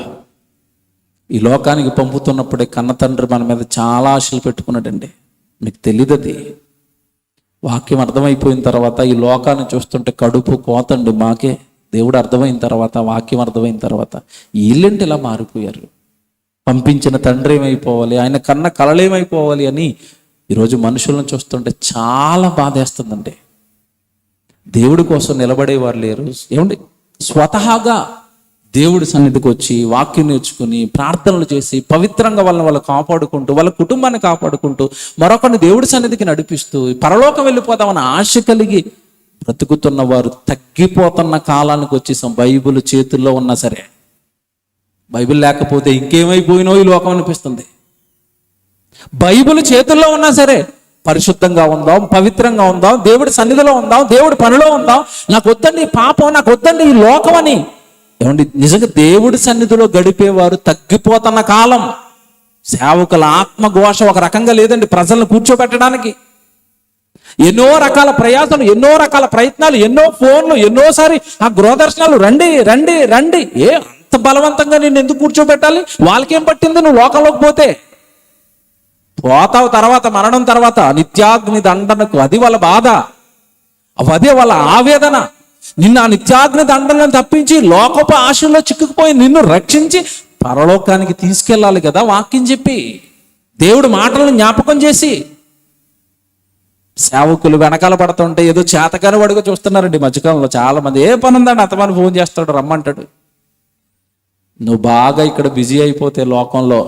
ఈ లోకానికి పంపుతున్నప్పుడే కన్న తండ్రి మన మీద చాలా ఆశలు పెట్టుకున్నాడండి. మీకు తెలియదు అది. వాక్యం అర్థమైపోయిన తర్వాత ఈ లోకాన్ని చూస్తుంటే కడుపు కోతండి మాకే. దేవుడు అర్థమైన తర్వాత, వాక్యం అర్థమైన తర్వాత వీళ్ళంటే ఇలా మారిపోయారు. పంపించిన తండ్రి ఏమైపోవాలి, ఆయన కన్న కలలేమైపోవాలి అని ఈరోజు మనుషులను చూస్తుంటే చాలా బాధేస్తుందండి. దేవుడి కోసం నిలబడేవారు లేరు. ఏమండి, స్వతహాగా దేవుడి సన్నిధికి వచ్చి వాక్యం నేర్చుకుని ప్రార్థనలు చేసి పవిత్రంగా వాళ్ళు కాపాడుకుంటూ వాళ్ళ కుటుంబాన్ని కాపాడుకుంటూ మరొకరిని దేవుడి సన్నిధికి నడిపిస్తూ పరలోకం వెళ్ళిపోదామని ఆశ కలిగి బ్రతుకుతున్న వారు తగ్గిపోతున్న కాలానికి వచ్చేసాం. బైబిల్ చేతుల్లో ఉన్నా సరే, బైబిల్ లేకపోతే ఇంకేమైపోయినో ఈ లోకం అనిపిస్తుంది. బైబిల్ చేతుల్లో ఉన్నా సరే పరిశుద్ధంగా ఉందాం, పవిత్రంగా ఉందాం, దేవుడి సన్నిధిలో ఉందాం, దేవుడి పనిలో ఉందాం. నాకు వద్దండి ఈ పాపం, నాకు వద్దండి ఈ లోకం అని. ఏమండి, నిజంగా దేవుడి సన్నిధిలో గడిపేవారు తగ్గిపోతున్న కాలం. సేవకుల ఆత్మఘోష ఒక రకంగా లేదండి. ప్రజలను కూర్చోబెట్టడానికి ఎన్నో రకాల ప్రయాసాలు, ఎన్నో రకాల ప్రయత్నాలు, ఎన్నో ఫోన్లు, ఎన్నోసారి ఆ గృహదర్శనాలు, రండి రండి రండి. అంత బలవంతంగా నేను ఎందుకు కూర్చోబెట్టాలి? వాళ్ళకేం పట్టింది నువ్వు లోకంలోకి పోతావు తర్వాత, మరణం తర్వాత నిత్యాగ్ని దండనకు. అది వాళ్ళ బాధ, అదే వాళ్ళ ఆవేదన. నిన్ను ఆ నిత్యాగ్ని దండలను తప్పించి లోకపు ఆశల్లో చిక్కుకుపోయి నిన్ను రక్షించి పరలోకానికి తీసుకెళ్ళాలి కదా వాక్యం చెప్పి, దేవుడి మాటలను జ్ఞాపకం చేసి. సేవకులు వెనకాల పడుతుంటే ఏదో చేతకాని వాడుగా చూస్తున్నారండి మధ్యకాలంలో చాలా మంది. ఏ పని ఉందండి, అతమని ఫోన్ చేస్తాడు, రమ్మంటాడు. నువ్వు బాగా ఇక్కడ బిజీ అయిపోతే లోకంలో,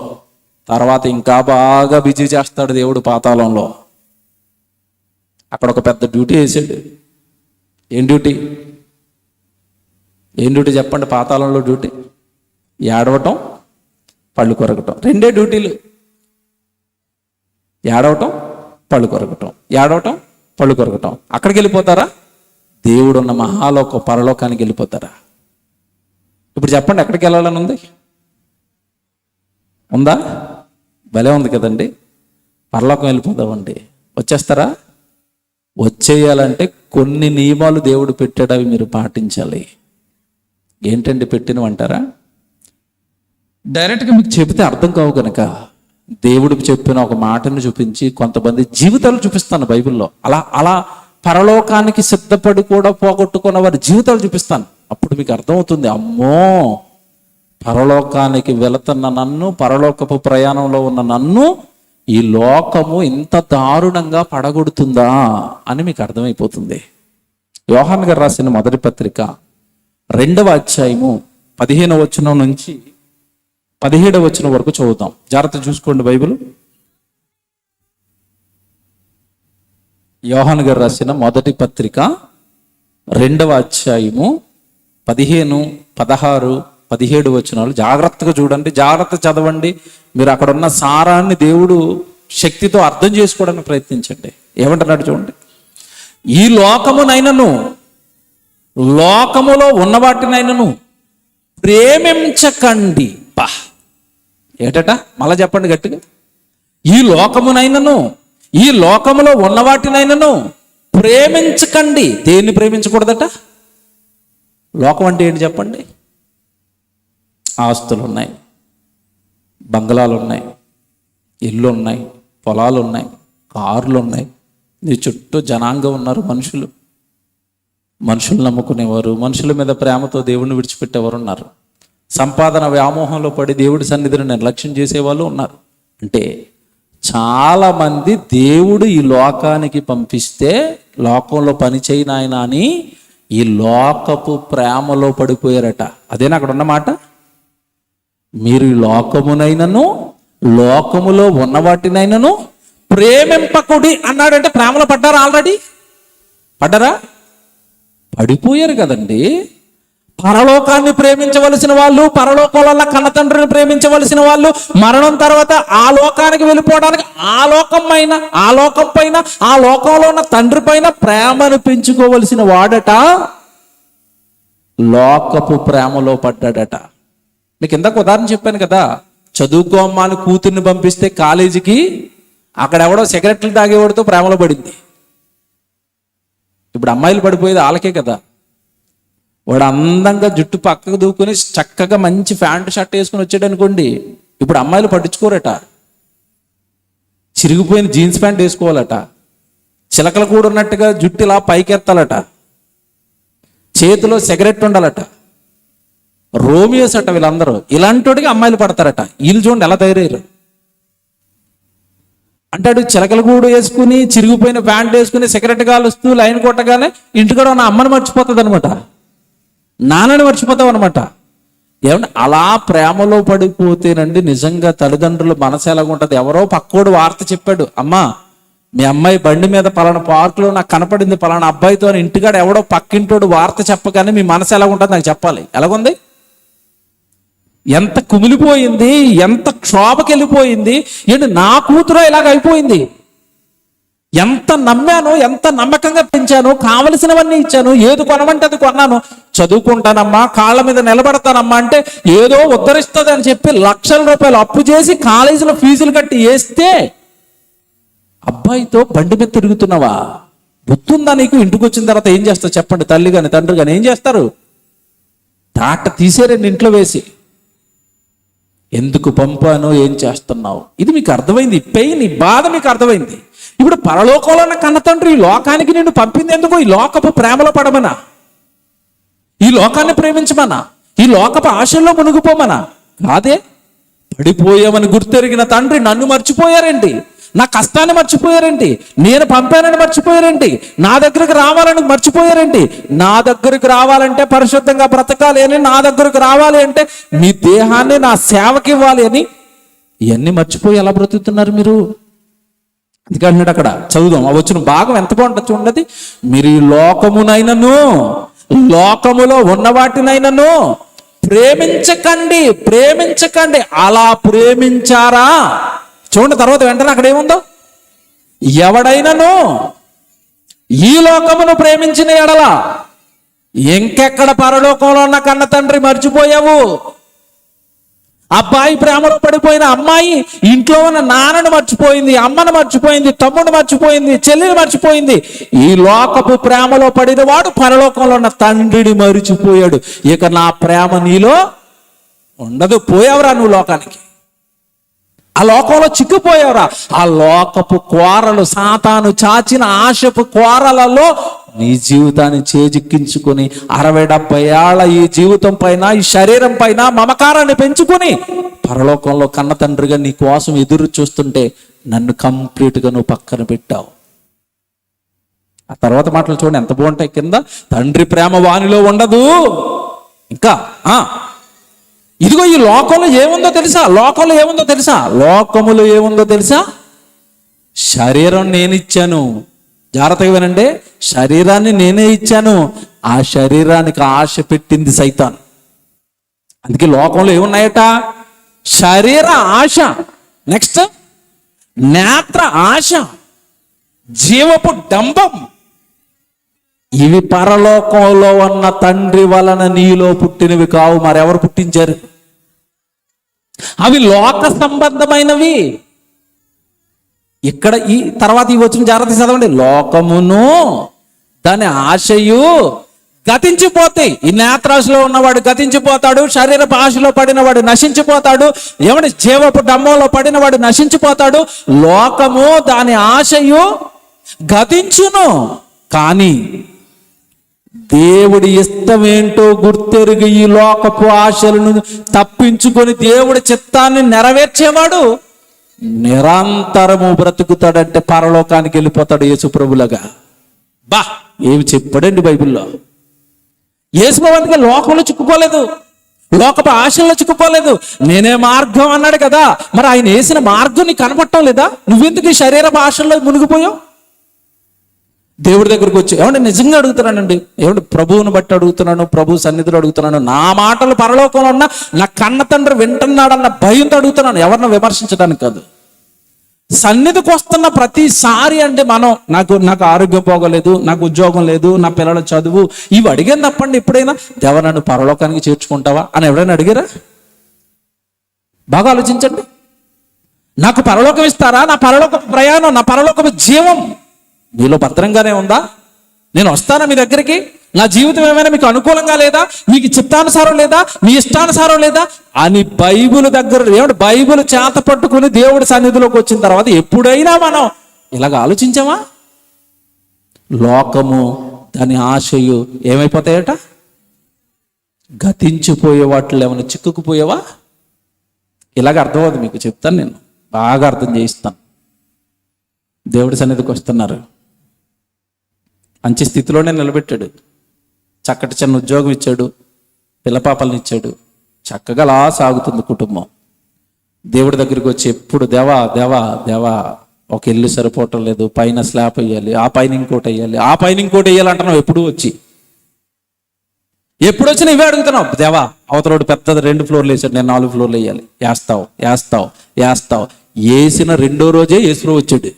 తర్వాత ఇంకా బాగా బిజీ చేస్తాడు దేవుడు పాతాళంలో. అక్కడ ఒక పెద్ద డ్యూటీ వేసాడు. ఏం డ్యూటీ? ఏం డ్యూటీ చెప్పండి? పాతాళంలో డ్యూటీ ఏడవటం, పళ్ళు కొరకటం. రెండే డ్యూటీలు. ఏడవటం, పళ్ళు కొరకటం, ఏడవటం, పళ్ళు కొరకటం. అక్కడికి వెళ్ళిపోతారా? దేవుడున్న మహాలోక పరలోకానికి వెళ్ళిపోతారా? ఇప్పుడు చెప్పండి, ఎక్కడికి వెళ్ళాలని ఉంది? ఉందా? భలే ఉంది కదండి. పరలోకం వెళ్ళిపోదామండి. వచ్చేస్తారా? వచ్చేయాలంటే కొన్ని నియమాలు దేవుడు పెట్టాడు, అవి మీరు పాటించాలి. ఏంటండి పెట్టినవంటారా? డైరెక్ట్గా మీకు చెబితే అర్థం కావు కనుక దేవుడికి చెప్పిన ఒక మాటను చూపించి కొంతమంది జీవితాలు చూపిస్తాను బైబిల్లో. అలా పరలోకానికి సిద్ధపడి కూడా పోగొట్టుకున్న వారి జీవితాలు చూపిస్తాను. అప్పుడు మీకు అర్థమవుతుంది, అమ్మో, పరలోకానికి వెళుతున్న నన్ను, పరలోకపు ప్రయాణంలో ఉన్న నన్ను ఈ లోకము ఇంత దారుణంగా పడగొడుతుందా అని మీకు అర్థమైపోతుంది. యోహాన్ గారు రాసిన మొదటి పత్రిక 2వ అధ్యాయము 15వ వచనం నుంచి 17వ వచనం వరకు చదువుతాం. జాగ్రత్త చూసుకోండి బైబిల్. యోహాన్ గారు రాసిన మొదటి పత్రిక 2వ అధ్యాయము 15, 16, 17 వచనాలు జాగ్రత్తగా చూడండి, జాగ్రత్త చదవండి. మీరు అక్కడ ఉన్న సారాన్ని దేవుడు శక్తితో అర్థం చేసుకోవడానికి ప్రయత్నించండి. ఏమంటున్నాడు చూడండి. ఈ లోకమునైనను లోకములో ఉన్న వాటినైనను ప్రేమించకండి. పా ఏటట మళ్ళా చెప్పండి గట్టిగా. ఈ లోకమునైనను ఈ లోకములో ఉన్న వాటినైనను ప్రేమించకండి. దేన్ని ప్రేమించకూడదట? లోకం అంటే ఏంటి చెప్పండి? ఆస్తులు ఉన్నాయి, బంగళాలు ఉన్నాయి, ఇల్లు ఉన్నాయి, పొలాలు ఉన్నాయి, కార్లు ఉన్నాయి, నీ చుట్టూ జనాంగం ఉన్నారు. మనుషులు నమ్ముకునేవారు, మనుషుల మీద ప్రేమతో దేవుడిని విడిచిపెట్టేవారు ఉన్నారు. సంపాదన వ్యామోహంలో పడి దేవుడి సన్నిధిని నిర్లక్ష్యం చేసేవాళ్ళు ఉన్నారు. అంటే చాలామంది దేవుడు ఈ లోకానికి పంపిస్తే లోకంలో పని చేయనాయన అని ఈ లోకపు ప్రేమలో పడిపోయారట. అదేనా అక్కడ ఉన్నమాట? మీరు ఈ లోకమునైనను లోకములో ఉన్న వాటినైనను ప్రేమింపకుడి అన్నాడంటే ప్రేమలో పడ్డారా? ఆల్రెడీ పడ్డారా? పడిపోయారు కదండి. పరలోకాన్ని ప్రేమించవలసిన వాళ్ళు, పరలోకంలో కన్న తండ్రిని ప్రేమించవలసిన వాళ్ళు మరణం తర్వాత ఆ లోకానికి వెళ్ళిపోవడానికి ఆ లోకం పైన ఆ లోకంలో ఉన్న తండ్రి పైన ప్రేమను పెంచుకోవలసిన వాడట లోకపు ప్రేమలో పడ్డాడట. నీకు ఇందాక ఉదాహరణ చెప్పాను కదా, చదువుకోమ్మా అని కూతుర్ని పంపిస్తే కాలేజీకి అక్కడ ఎవడో సిగరెట్లు తాగేవాడితో ప్రేమలో పడింది. ఇప్పుడు అమ్మాయిలు పడిపోయేది వాళ్ళకే కదా. వాడు అందంగా జుట్టు పక్కకు దూకుని చక్కగా మంచి ప్యాంటు షర్ట్ వేసుకుని వచ్చాడు అనుకోండి, ఇప్పుడు అమ్మాయిలు పట్టించుకోరట. చిరిగిపోయిన జీన్స్ ప్యాంట్ వేసుకోవాలట, చిలకలు కూడా ఉన్నట్టుగా జుట్టు ఇలా పైకెత్తాలట, చేతిలో సిగరెట్ ఉండాలట. రోమియోస్ అట వీళ్ళందరూ. ఇలాంటి అమ్మాయిలు పడతారట. వీళ్ళు చూడండి ఎలా తయారయ్యారు. అంటాడు చిలకలు కూడా వేసుకుని చిరిగిపోయిన ప్యాంట్ వేసుకుని సిగరెట్ కాలుస్తూ లైన్ కొట్టగానే ఇంటికాడ ఉన్న అమ్మని మర్చిపోతుంది అనమాట, నాన్నని మర్చిపోతావు అనమాట. ఏమంటే అలా ప్రేమలో పడిపోతేనండి నిజంగా తల్లిదండ్రులు మనసు ఎలాగుంటుంది. ఎవరో పక్కోడు వార్త చెప్పాడు, అమ్మా మీ అమ్మాయి బండి మీద పలానా పార్కులో నాకు కనపడింది పలానా అబ్బాయితో అని ఇంటికాడ ఎవడో పక్కింటోడు వార్త చెప్పగానే మీ మనసు ఎలాగుంటుంది నాకు చెప్పాలి. ఎలాగుంది? ఎంత కుమిలిపోయింది, ఎంత క్షోభకి వెళ్ళిపోయింది. ఏంటి నా కూతురు ఇలాగ అయిపోయింది. ఎంత నమ్మాను, ఎంత నమ్మకంగా పెంచాను, కావలసినవన్నీ ఇచ్చాను, ఏది కొనమంటే అది కొన్నాను, చదువుకుంటానమ్మా, కాళ్ళ మీద నిలబడతానమ్మా అంటే ఏదో ఉద్ధరిస్తుంది అని చెప్పి లక్షల రూపాయలు అప్పు చేసి కాలేజీలో ఫీజులు కట్టి వేస్తే అబ్బాయితో బండి మీద తిరుగుతున్నావా? గుర్తుందా నీకు? ఇంటికి వచ్చిన తర్వాత ఏం చేస్తావు చెప్పండి? తల్లి కానీ తండ్రి కానీ ఏం చేస్తారు? తాట తీసేరండి ఇంట్లో వేసి. ఎందుకు పంపాను, ఏం చేస్తున్నావు? ఇది మీకు అర్థమైంది. ఈ పెయిన్, ఈ బాధ మీకు అర్థమైంది. ఇప్పుడు పరలోకంలో ఉన్న కన్న తండ్రి ఈ లోకానికి నిన్ను పంపింది ఎందుకు? ఈ లోకపు ప్రేమలో పడమనా? ఈ లోకాన్ని ప్రేమించమనా? ఈ లోకపు ఆశల్లో మునిగిపోమనా? కాదే. పడిపోయామని గుర్తెరిగిన తండ్రి నన్ను మర్చిపోయారేంటి? నా కష్టాన్ని మర్చిపోయారేంటి? నేను పంపానని మర్చిపోయారేంటి? నా దగ్గరికి రావాలని మర్చిపోయారేంటి? నా దగ్గరికి రావాలంటే పరిశుద్ధంగా బ్రతకాలి అని, నా దగ్గరికి రావాలి అంటే మీ దేహాన్ని నా సేవకి ఇవ్వాలి అని, ఇవన్నీ మర్చిపోయి ఎలా బ్రతుకుతున్నారు మీరు? అందుకంటున్నాడు అక్కడ, చదువుదాం ఆ వచ్చిన భాగం ఎంత బాగుంటుంది చూడండి. మీరు ఈ లోకమునైనను లోకములో ఉన్న వాటినైనను ప్రేమించకండి. అలా ప్రేమించారా? చూడండి తర్వాత వెంటనే అక్కడ ఏముందో, ఎవడైనను ఈ లోకమును ప్రేమించిన ఎడల ఇంకెక్కడ పరలోకంలో ఉన్న కన్న తండ్రి మర్చిపోయావు. అబ్బాయి ప్రేమలో పడిపోయిన అమ్మాయి ఇంట్లో ఉన్న నాన్నను మర్చిపోయింది, అమ్మను మర్చిపోయింది, తమ్ముడు మర్చిపోయింది, చెల్లిని మర్చిపోయింది. ఈ లోకపు ప్రేమలో పడిన వాడు పరలోకంలో ఉన్న తండ్రిని మర్చిపోయాడు. ఇక నా ప్రేమ నీలో ఉండదు. పోయావురా నువ్వు లోకానికి. ఆ లోకంలో చిక్కుపోయావురా. ఆ లోకపు కోరలు, సాతాను చాచిన ఆశపు కోరలలో నీ జీవితాన్ని చేజిక్కించుకొని 60-70 ఏళ్ల ఈ జీవితం పైన, ఈ శరీరం పైన మమకారాన్ని పెంచుకొని పరలోకంలో కన్న తండ్రిగా నీ కోసం ఎదురు చూస్తుంటే నన్ను కంప్లీట్గా నువ్వు పక్కన పెట్టావు. ఆ తర్వాత మాటలు చూడండి ఎంత బాగుంటాయి. కింద తండ్రి ప్రేమ వానిలో ఉండదు. ఇంకా ఇదిగో ఈ లోకంలో ఏముందో తెలుసా? లోకంలో ఏముందో తెలుసా? శరీరం నేనిచ్చాను. జాగ్రత్తగా వినండి. శరీరాన్ని నేనే ఇచ్చాను. ఆ శరీరానికి ఆశ పెట్టింది సైతాన్. అందుకే లోకంలో ఏమున్నాయట? శరీర ఆశ, నెక్స్ట్ నేత్ర ఆశ, జీవపు డంబం. ఇవి పరలోకంలో ఉన్న తండ్రి వలన నీలో పుట్టినవి కావు. మరెవరు పుట్టించారు? అవి లోక సంబంధమైనవి. ఇక్కడ ఈ తర్వాత ఈ వచ్చిన జాగ్రత్త చదవండి. లోకమును దాని ఆశయు గతించిపోతాయి. ఈ నేత్రాశలో ఉన్నవాడు గతించిపోతాడు, శరీరపు ఆశలో పడినవాడు నశించిపోతాడు, ఏమంటే జీవపు డంబంలో పడినవాడు నశించిపోతాడు. లోకము దాని ఆశయు గతించును, కానీ దేవుడి ఇష్టమేంటో గుర్తెరిగి ఈ లోకపు ఆశలను తప్పించుకొని దేవుడి చిత్తాన్ని నెరవేర్చేవాడు నిరంతరము బ్రతుకుతాడంటే పరలోకానికి వెళ్ళిపోతాడు యేసుప్రభులాగా. ఏమి చెప్పాడండి బైబిల్లో. యేసుప్రభు అందుకే లోకంలో చిక్కుకోలేదు, లోకపు ఆశల్లో చిక్కుకోలేదు. నేనే మార్గం అన్నాడు కదా. మరి ఆయన వేసిన మార్గం నీకు కనపడటం లేదా? నువ్వెందుకు ఈ శరీరపు ఆశల్లో మునిగిపోయావు? దేవుడి దగ్గరికి వచ్చి ఏమంటే నిజంగా అడుగుతున్నానండి, ఏమంటే ప్రభువుని బట్టి అడుగుతున్నాను, ప్రభు సన్నిధిలో అడుగుతున్నాను, నా మాటలు పరలోకంలో ఉన్న నా కన్న తండ్రి వింటున్నాడన్న భయంతో అడుగుతున్నాను, ఎవరిని విమర్శించడానికి కాదు. సన్నిధికి వస్తున్న ప్రతిసారి అంటే నాకు ఆరోగ్యం పోగలేదు, నాకు ఉద్యోగం లేదు, నా పిల్లల చదువు, ఇవి అడిగాను తప్పండి. ఎప్పుడైనా దేవా నన్ను పరలోకానికి చేర్చుకుంటావా అని ఎవరైనా అడిగారా? బాగా ఆలోచించండి. నాకు పరలోకం ఇస్తారా? నా పరలోకపు ప్రయాణం, నా పరలోకపు జీవం మీలో భద్రంగానే ఉందా? నేను వస్తానా మీ దగ్గరికి? నా జీవితం ఏమైనా మీకు అనుకూలంగా లేదా? మీకు చిత్తానుసారం లేదా? మీ ఇష్టానుసారం లేదా అని బైబిల్ దగ్గర ఏమంటే బైబిల్ చేత పట్టుకుని దేవుడి సన్నిధిలోకి వచ్చిన తర్వాత ఎప్పుడైనా మనం ఇలాగ ఆలోచించామా? లోకము దాని ఆశయు ఏమైపోతాయట? గతించిపోయే వాటిలో ఏమైనా చిక్కుకుపోయావా? ఇలాగ అర్థమవుతుంది మీకు, చెప్తాను, నేను బాగా అర్థం చేయిస్తాను. దేవుడి సన్నిధికి వస్తున్నారు, మంచి స్థితిలోనే నిలబెట్టాడు, చక్కటి చిన్న ఉద్యోగం ఇచ్చాడు, పిల్లపాపల్ని ఇచ్చాడు, చక్కగా అలా సాగుతుంది కుటుంబం. దేవుడి దగ్గరికి వచ్చి ఎప్పుడు దేవా దేవా దేవా, ఒక ఇల్లు సరిపోవటం లేదు, పైన స్లాబ్ వేయాలి, ఆ పైన ఇంకోటి వేయాలి, ఆ పైన ఇంకోటి వేయాలంటున్నావు. ఎప్పుడు వచ్చినా ఇవే అడుగుతున్నావు. దేవా, అవతలోడు పెద్దది 2 ఫ్లోర్లు వేసాడు, నేను 4 ఫ్లోర్లు వేయాలి. వేస్తావు. వేసిన 2వ రోజే యేసుప్రభు వచ్చాడు.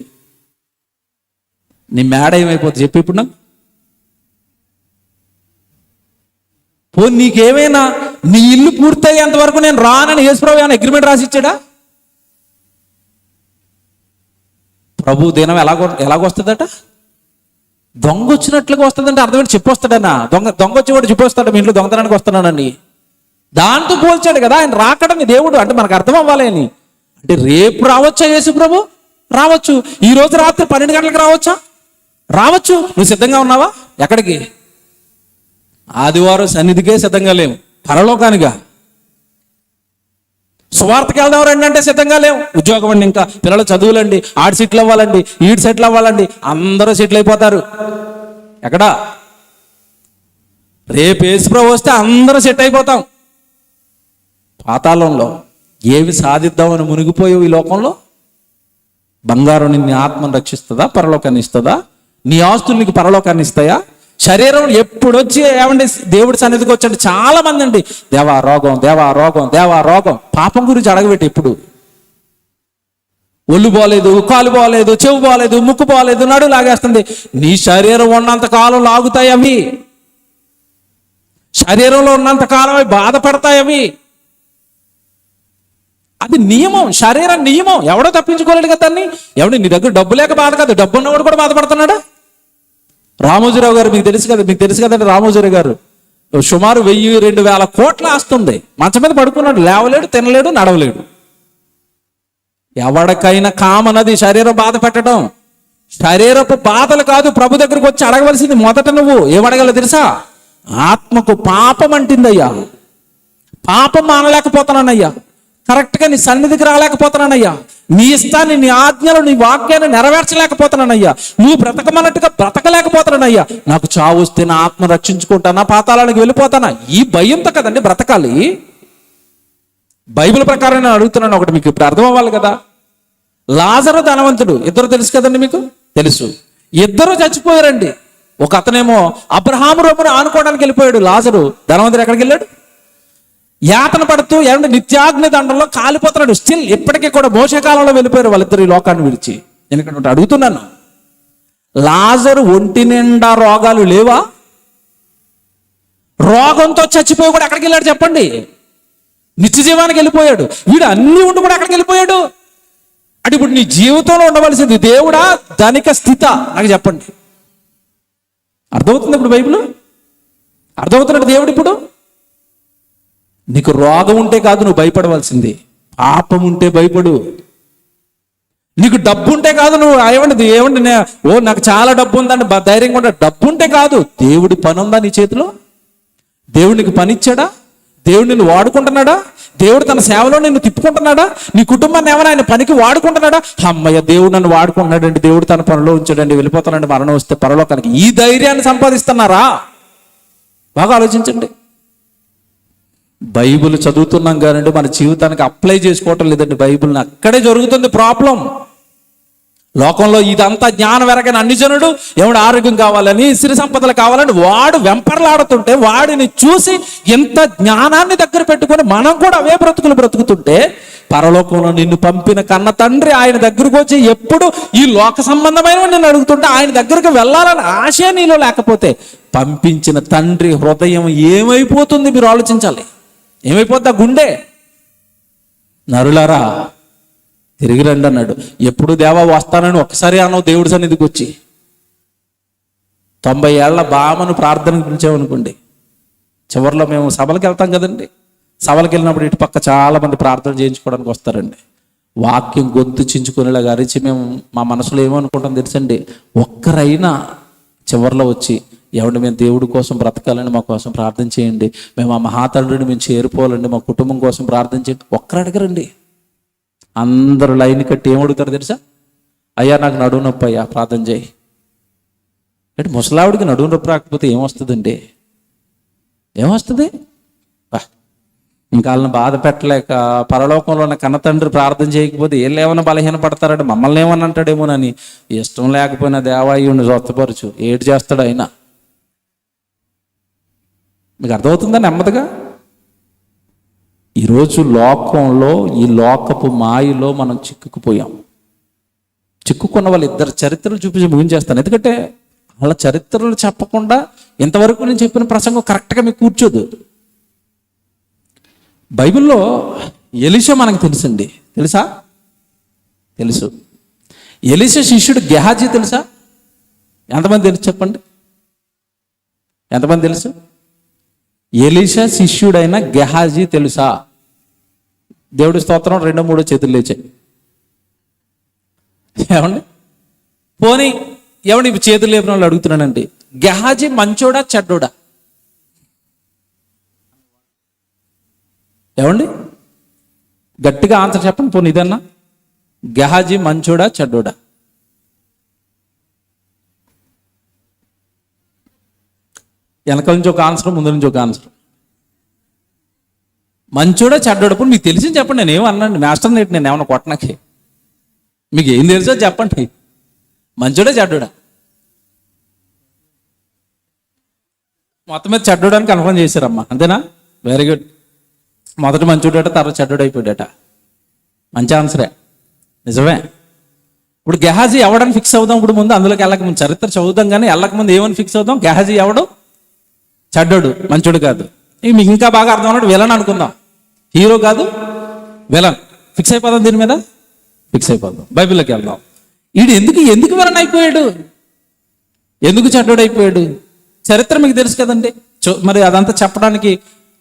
నీ మేడ ఏమైపోతుంది చెప్పి ఇప్పుడు నాకు. నీకేమైనా నీ ఇల్లు పూర్తయ్యేంత వరకు నేను రానని యేసుప్రభు ఏమైనా అగ్రిమెంట్ రాసి ఇచ్చాడా? ప్రభు దినం ఎలాగొస్తుందట? దొంగ వచ్చినట్లుగా వస్తుందంటే అర్థం చెప్పొస్తాడన్నా. దొంగ వచ్చేవాడు చెప్పొస్తాడు, మీ ఇంట్లో దొంగతనానికి వస్తున్నానని. దాంతో పోల్చాడు కదా ఆయన రాకడని దేవుడు. అంటే మనకు అర్థం అవ్వాలి అని. అంటే రేపు రావచ్చా యేసు ప్రభు? రావచ్చు. ఈ రోజు రాత్రి 12 గంటలకు రావచ్చా? రావచ్చు. నువ్వు సిద్ధంగా ఉన్నావా? ఎక్కడికి? ఆదివారం సన్నిధికే సిద్ధంగా లేవు, పరలోకానిగా. సువార్తకి వెళ్దాం రండి అంటే సిద్ధంగా లేవు. ఉద్యోగం అండి, ఇంకా పిల్లల చదువులండి, ఆడి సెటిల్ అవ్వాలండి, ఈడు సెటిల్ అవ్వాలండి, అందరూ సెటిల్ అయిపోతారు. ఎక్కడా? రేపు యేసుప్రభు వస్తే అందరూ సెట్ అయిపోతాం. పాతాళంలో ఏవి సాధిద్దామని మునిగిపోయావు ఈ లోకంలో? బంగారం నిన్ను ఆత్మను రక్షిస్తుందా? పరలోకాన్ని ఇస్తుందా? నీ ఆస్తులు నీకు పరలోకాన్ని ఇస్తాయా? శరీరం ఎప్పుడు వచ్చి ఏమండి దేవుడి సన్నిధికి వచ్చండి చాలా మంది అండి, దేవా రోగం. పాపం గురించి అడగబెట్టి ఎప్పుడు ఒళ్ళు బాలేదు, కాలు బాలేదు, చెవు బాలేదు, ముక్కు బాలేదు, నడు లాగేస్తుంది. నీ శరీరం ఉన్నంత కాలం లాగుతాయి అవి. శరీరంలో ఉన్నంత కాలం అవి బాధపడతాయి అవి. అది నియమం, శరీర నియమం. ఎవడో తప్పించుకోలేడు కదా దాన్ని. ఎవడు నీ దగ్గర డబ్బు లేక బాధ కాదు, డబ్బు ఉన్నవాడు కూడా బాధపడుతున్నాడా? రామోజీరావు గారు మీకు తెలుసు కదండి. రామోజీరావు గారు సుమారు 1000-2000 కోట్ల ఆస్తుంది. మంచం మీద పడుకున్నాడు, లేవలేడు, తినలేడు, నడవలేడు. ఎవడికైనా కామనది శరీరం బాధ పెట్టడం. శరీరపు బాధలు కాదు ప్రభు దగ్గరకు వచ్చి అడగవలసింది. మొదట నువ్వు ఏమడగల తెలుసా? ఆత్మకు పాపం అంటిందయ్యా, పాపం మానలేకపోతున్నానయ్యా, కరెక్ట్గా నీ సన్నిధికి రాలేకపోతున్నానయ్యా, నీ ఇష్టాన్ని, నీ ఆజ్ఞలు, నీ వాక్యాన్ని నెరవేర్చలేకపోతున్నానయ్యా, నువ్వు బ్రతకమన్నట్టుగా బ్రతకలేకపోతున్నానయ్యా, నాకు చావు వస్తే నా ఆత్మ రక్షించుకుంటానా, పాతాళానికి వెళ్ళిపోతానా? ఈ భయంతో కదండి బ్రతకాలి. బైబిల్ ప్రకారం నేను అడుగుతున్నాను ఒకటి, మీకు ఇప్పుడు అర్థం అవ్వాలి కదా. లాజరు ధనవంతుడు, ఇద్దరు తెలుసు కదండి మీకు. తెలుసు. ఇద్దరు చచ్చిపోయారండి. ఒక అతనేమో అబ్రహాము రొమ్మును ఆనుకోవడానికి వెళ్ళిపోయాడు. లాజరు ధనవంతుడు ఎక్కడికి వెళ్ళాడు? యాతన పడుతూ ఏమంటే నిత్యాగ్ని దండంలో కాలిపోతున్నాడు. స్టిల్ ఇప్పటికీ కూడా మోసే కాలంలో వెళ్ళిపోయారు వాళ్ళిద్దరు ఈ లోకాన్ని విడిచి. ఎందుకంటే అడుగుతున్నాను, లాజరు ఒంటి నిండా రోగాలు లేవా? రోగంతో చచ్చిపోయి కూడా ఎక్కడికి వెళ్ళాడు చెప్పండి? నిత్య జీవానికి వెళ్ళిపోయాడు. వీడు అన్ని ఉండి కూడా ఎక్కడికి వెళ్ళిపోయాడు? అంటే ఇప్పుడు నీ జీవితంలో ఉండవలసింది దేవుడా, ధనిక స్థిత? నాకు చెప్పండి. అర్థమవుతుంది ఇప్పుడు బైబిల్? అర్థమవుతున్నాడు దేవుడు ఇప్పుడు? నీకు రోగం ఉంటే కాదు నువ్వు భయపడవలసింది, పాపం ఉంటే భయపడు. నీకు డబ్బు ఉంటే కాదు నువ్వు ఏమండి నాకు చాలా డబ్బు ఉందని ధైర్యంగా ఉంటా. డబ్బు ఉంటే కాదు, దేవుడి పని ఉందా నీ చేతిలో? దేవుడు నీకు పని ఇచ్చాడా? దేవుడు నిన్ను వాడుకుంటున్నాడా? దేవుడు తన సేవలో నిన్ను తిప్పుకుంటున్నాడా? నీ కుటుంబాన్ని ఏమైనా ఆయన పనికి వాడుకుంటున్నాడా? అమ్మయ్య, దేవుడు నన్ను వాడుకుంటున్నాడండి, దేవుడు తన పనిలో ఉంచాడండి, వెళ్ళిపోతానండి మరణం వస్తే పరలోకానికి. ఈ ధైర్యాన్ని సంపాదిస్తున్నారా? బాగా ఆలోచించండి. బైబిల్ చదువుతున్నాం కానండి మన జీవితానికి అప్లై చేసుకోవటం లేదండి బైబిల్ని. అక్కడే జరుగుతుంది ప్రాబ్లం. లోకంలో ఇదంతా జ్ఞానం వెరగని అన్ని జనుడు ఎవడు ఆరోగ్యం కావాలని, సిరి సంపదలు కావాలని వాడు వెంపర్లాడుతుంటే, వాడిని చూసి ఎంత జ్ఞానాన్ని దగ్గర పెట్టుకొని మనం కూడా అవే బ్రతుకులు బ్రతుకుతుంటే, పరలోకంలో నిన్ను పంపిన కన్న తండ్రి ఆయన దగ్గరకు వచ్చి ఎప్పుడు ఈ లోక సంబంధమైన నిన్ను అడుగుతుంటే ఆయన దగ్గరకు వెళ్ళాలని ఆశ నీలో లేకపోతే, పంపించిన తండ్రి హృదయం ఏమైపోతుంది మీరు ఆలోచించాలి. ఏమైపోద్ది ఆ గుండె? నరులారా తిరిగి రండి అన్నాడు. ఎప్పుడు దేవా వస్తానని ఒక్కసారి అన్నావు దేవుడి సన్నిధికి వచ్చి. 90 ఏళ్ల బామను ప్రార్థనకు పిలిచామనుకోండి, చివరిలో మేము సభలకు వెళ్తాం కదండి. సభలకు వెళ్ళినప్పుడు ఇటు పక్క చాలా మంది ప్రార్థన చేయించుకోవడానికి వస్తారండి. వాక్యం గొంతు చించుకునేలాగా అరిచి మేము మా మనసులో ఏమనుకుంటాం తెలుసండి, ఒక్కరైనా చివరిలో వచ్చి ఏమంటే మేము దేవుడి కోసం బ్రతకాలని మా కోసం ప్రార్థన చేయండి, మేము ఆ మహాతండ్రిని మేము చేరుకోవాలండి, మా కుటుంబం కోసం ప్రార్థన చేయండి. ఒక్కరు అడగరండి. అందరూ లైన్ కట్టి ఏమడుగుతారు తెలుసా? అయ్యా నాకు నడువు నొప్పి, అయ్యా ప్రార్థన చేయి. అంటే ముసలావిడికి నడువు నొప్పి రాకపోతే ఏమొస్తుందండి? ఏమొస్తుంది? ఇంకా వాళ్ళని బాధ పెట్టలేక పరలోకంలో ఉన్న కన్న తండ్రి ప్రార్థన చేయకపోతే వీళ్ళు ఏమైనా బలహీన పడతారంటే మమ్మల్ని ఏమని అంటాడేమోనని ఇష్టం లేకపోయినా దేవాయుడిని స్వస్థపరచు ఏడు చేస్తాడు ఆయన. మీకు అర్థమవుతుందా నెమ్మదిగా? ఈరోజు లోకంలో ఈ లోకపు మాయలో మనం చిక్కుకుపోయాం. చిక్కుకున్న వాళ్ళు ఇద్దరు చరిత్రలు చూపించి ముగించేస్తాను, ఎందుకంటే వాళ్ళ చరిత్రలు చెప్పకుండా ఇంతవరకు నేను చెప్పిన ప్రసంగం కరెక్ట్గా మీకు కూర్చోదు. బైబిల్లో ఎలీషా మనకు తెలుసండి, తెలుసా? తెలుసు. ఎలీషా శిష్యుడు గెహాజీ తెలుసా? ఎంతమంది తెలుసు చెప్పండి? ఎంతమంది తెలుసు? ఎలీషా శిష్యుడైన గెహాజీ తెలుసా? దేవుడి స్తోత్రం. 2-3 చేతులు లేచాయి. ఏమండి? పోనీ ఏమండి ఇప్పుడు చేతులు లేపిన వాళ్ళు అడుగుతున్నానండి, గెహాజీ మంచోడా చెడ్డోడా? ఏమండి గట్టిగా ఆన్సర్ చెప్పండి. పోనీ ఇదన్నా, గెహాజీ మంచోడా చెడ్డోడా? వెనకాల నుంచి ఒక ఆన్సర్, ముందు నుంచి ఒక ఆన్సర్. మంచోడా చెడ్డోడా? పోనీ మీకు తెలిసింది చెప్పండి. నేను ఏమన్నాండి, మాస్టర్ నేటి నేను ఏమన్నా కొట్టనాకే? మీకు ఏం తెలుసో చెప్పండి. మంచోడా చెడ్డోడా? మొత్తం మీద చెడ్డోడానికి కన్ఫర్మ్ చేశారమ్మా, అంతేనా? Very good. మొదట మంచోడట, తర్వాత చెడ్డోడు అయిపోయాడట. మంచి ఆన్సరే, నిజమే. ఇప్పుడు గెహాజీ ఎవడని ఫిక్స్ అవుదాం. ఇప్పుడు ముందు అందులోకి వెళ్ళక ముందు చరిత్ర చదువుదాం, కానీ వెళ్ళక ముందు ఏమని ఫిక్స్ అవుదాం? గెహాజీ ఎవడు? చెడ్డోడు, మంచోడు కాదు. మీకు ఇంకా బాగా అర్థం అన్నట్టు విలన్ అనుకుందాం. హీరో కాదు, విలన్. ఫిక్స్ అయిపోదాం, దీని మీద ఫిక్స్ అయిపోదాం. బైబిల్లోకి వెళ్దాం. వీడు ఎందుకు విలన్ అయిపోయాడు? ఎందుకు చెడ్డోడు అయిపోయాడు? చరిత్ర మీకు తెలుసు కదండి. మరి అదంతా చెప్పడానికి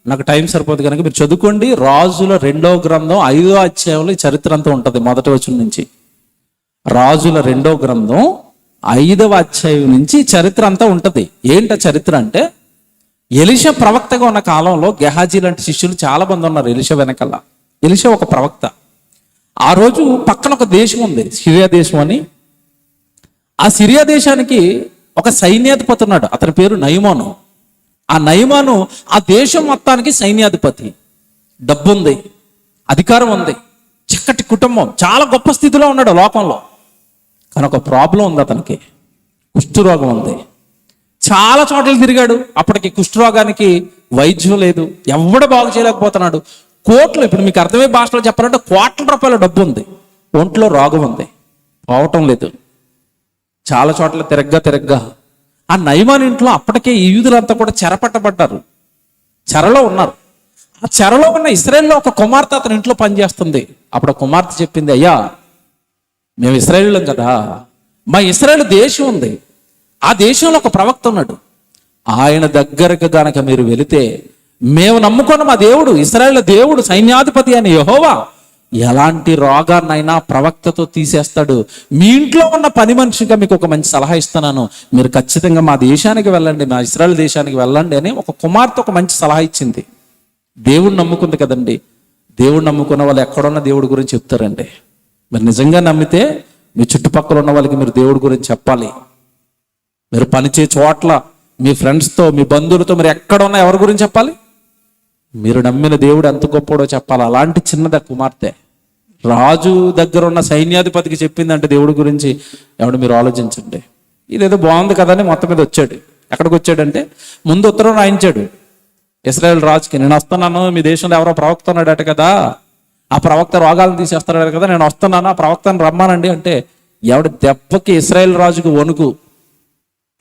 నాకు టైం సరిపోదు కనుక మీరు చదువుకోండి. రాజుల 2వ గ్రంథం 5వ అధ్యాయంలో ఈ చరిత్ర అంతా ఉంటుంది, మొదటి వచనం నుంచి. రాజుల 2వ గ్రంథం 5వ అధ్యాయం నుంచి చరిత్ర అంతా ఉంటుంది. ఏంట చరిత్ర అంటే, ఎలీషా ప్రవక్తగా ఉన్న కాలంలో గెహాజీ లాంటి శిష్యులు చాలా మంది ఉన్నారు ఎలీషా వెనకాల. ఎలీషా ఒక ప్రవక్త. ఆ రోజు పక్కన ఒక దేశం ఉంది, సిరియా దేశం అని. ఆ సిరియా దేశానికి ఒక సైన్యాధిపతి ఉన్నాడు, అతని పేరు నయమాను. ఆ నయమాను ఆ దేశం మొత్తానికి సైన్యాధిపతి. డబ్బు ఉంది, అధికారం ఉంది, చక్కటి కుటుంబం, చాలా గొప్ప స్థితిలో ఉన్నాడు లోకంలో. కానీ ఒక ప్రాబ్లం ఉంది అతనికి, కుష్ఠరోగం ఉంది. చాలా చోట్ల తిరిగాడు, అప్పటికి కుష్ఠరోగానికి వైద్యం లేదు, ఎవడు బాగు చేయలేకపోతున్నాడు. కోట్లు, ఇప్పుడు మీకు అర్థమయ్యే భాషలో చెప్పాలంటే కోట్ల రూపాయల డబ్బు ఉంది, ఒంట్లో రోగం ఉంది, పోవటం లేదు. చాలా చోట్ల తిరగ్గా ఆ నయమాన్ ఇంట్లో అప్పటికే ఈ యూదులంతా కూడా చెరపట్టబడ్డారు, చెరలో ఉన్నారు. ఆ చెరలో ఉన్న ఇశ్రాయేల్లో ఒక కుమార్తె అతని ఇంట్లో పనిచేస్తుంది. అప్పుడు ఆ కుమార్తె చెప్పింది, అయ్యా మేము ఇశ్రాయేలులం కదా, మా ఇశ్రాయేలు దేశం ఉంది, ఆ దేశంలో ఒక ప్రవక్త ఉన్నాడు, ఆయన దగ్గరకు గనక మీరు వెళితే మేము నమ్ముకున్న మా దేవుడు, ఇశ్రాయేలు దేవుడు, సైన్యాధిపతి అని యెహోవా ఎలాంటి రోగాన్నైనా ప్రవక్తతో తీసేస్తాడు. మీ ఇంట్లో ఉన్న పని మనిషిగా మీకు ఒక మంచి సలహా ఇస్తున్నాను, మీరు ఖచ్చితంగా మా దేశానికి వెళ్ళండి, మా ఇశ్రాయేలు దేశానికి వెళ్ళండి అని ఒక కుమార్తె ఒక మంచి సలహా ఇచ్చింది. దేవుడు నమ్ముకుంది కదండి. దేవుడు నమ్ముకున్న వాళ్ళు ఎక్కడున్న దేవుడి గురించి చెప్తారండి. మీరు నిజంగా నమ్మితే మీ చుట్టుపక్కల ఉన్న వాళ్ళకి మీరు దేవుడి గురించి చెప్పాలి. మీరు పనిచే చోట్ల మీ ఫ్రెండ్స్తో, మీ బంధువులతో మీరు ఎక్కడ ఉన్నా ఎవరి గురించి చెప్పాలి? మీరు నమ్మిన దేవుడు ఎంత గొప్పడో చెప్పాలి. అలాంటి చిన్నద కుమార్తె రాజు దగ్గర ఉన్న సైన్యాధిపతికి చెప్పిందంటే దేవుడి గురించి. ఎవడు మీరు ఆలోచించండి. ఇదేదో బాగుంది కదా అని మొత్తం మీద వచ్చాడు. ఎక్కడికి వచ్చాడంటే ముందు ఉత్తరం రాయించాడు ఇశ్రాయేల్ రాజుకి, నేను వస్తున్నాను, మీ దేశంలో ఎవరో ప్రవక్త ఉన్నాడట కదా, ఆ ప్రవక్త రోగాలను తీసేస్తాడు కదా, నేను వస్తున్నాను, ఆ ప్రవక్తను రమ్మానండి అంటే ఎవడి దెబ్బకి ఇశ్రాయేల్ రాజుకు వణుకు.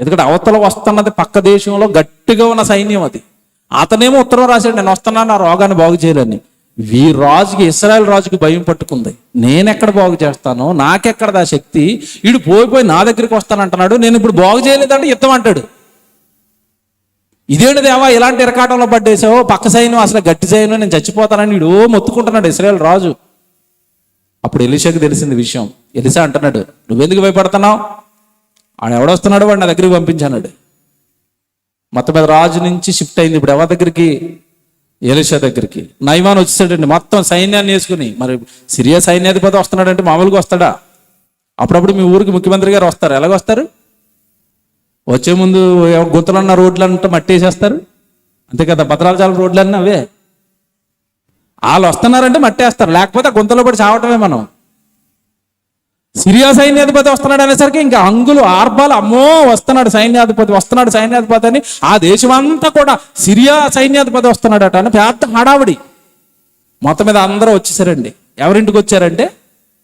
ఎందుకంటే అవతల వస్తున్నది పక్క దేశంలో గట్టిగా ఉన్న సైన్యం అది. అతనేమో ఉత్తరం రాశాడు, నేను వస్తున్నాను ఆ రోగాన్ని బాగు చేయాలని. రాజుకి, ఇశ్రాయేల్ రాజుకి భయం పట్టుకుంది. నేనెక్కడ బాగు చేస్తాను, నాకెక్కడదా శక్తి, వీడు పోయిపోయి నా దగ్గరికి వస్తానంటున్నాడు, నేను ఇప్పుడు బాగు చేయలేదంటే యుద్ధం అంటాడు. ఇదేంటి దేవా ఇలాంటి ఇరకాటంలో పడ్డేసావు, పక్క సైన్యం అసలు గట్టి సైన్యం, నేను చచ్చిపోతానని వీడు మొత్తుకుంటున్నాడు ఇశ్రాయేల్ రాజు. అప్పుడు ఎలీషాకి తెలిసింది విషయం. ఎలీషా అంటున్నాడు, నువ్వెందుకు భయపడుతున్నావు, ఆడు ఎవడొస్తున్నాడు వాడు నా దగ్గరికి పంపించాడు. మొత్తం మీద రాజు నుంచి షిఫ్ట్ అయింది ఇప్పుడు ఎవరి దగ్గరికి? ఎలీషా దగ్గరికి. నయమాన్ వచ్చేసాడండి మొత్తం సైన్యాన్ని వేసుకుని. మరి సిరియా సైన్యాధిపతి వస్తున్నాడంటే మామూలుగా వస్తాడా? అప్పుడప్పుడు మీ ఊరికి ముఖ్యమంత్రి గారు వస్తారు, ఎలాగొస్తారు? వచ్చే ముందు గుంతలున్న రోడ్లు అంతా మట్టి వేసేస్తారు, అంతే కదా. భద్రాచలం రోడ్లన్నీ అవే. వాళ్ళు వస్తున్నారంటే మట్టేస్తారు, లేకపోతే గుంతలో పడి చావటమే మనం. సిరియా సైన్యాధిపతి వస్తున్నాడు అనేసరికి ఇంకా అంగులు ఆర్బాలు, అమ్మో వస్తున్నాడు సైన్యాధిపతి అని ఆ దేశమంతా కూడా సిరియా సైన్యాధిపతి వస్తున్నాడట అని పెద్ద హడావిడి. మొత్తం మీద అందరూ వచ్చేసారండి. ఎవరింటికి వచ్చారంటే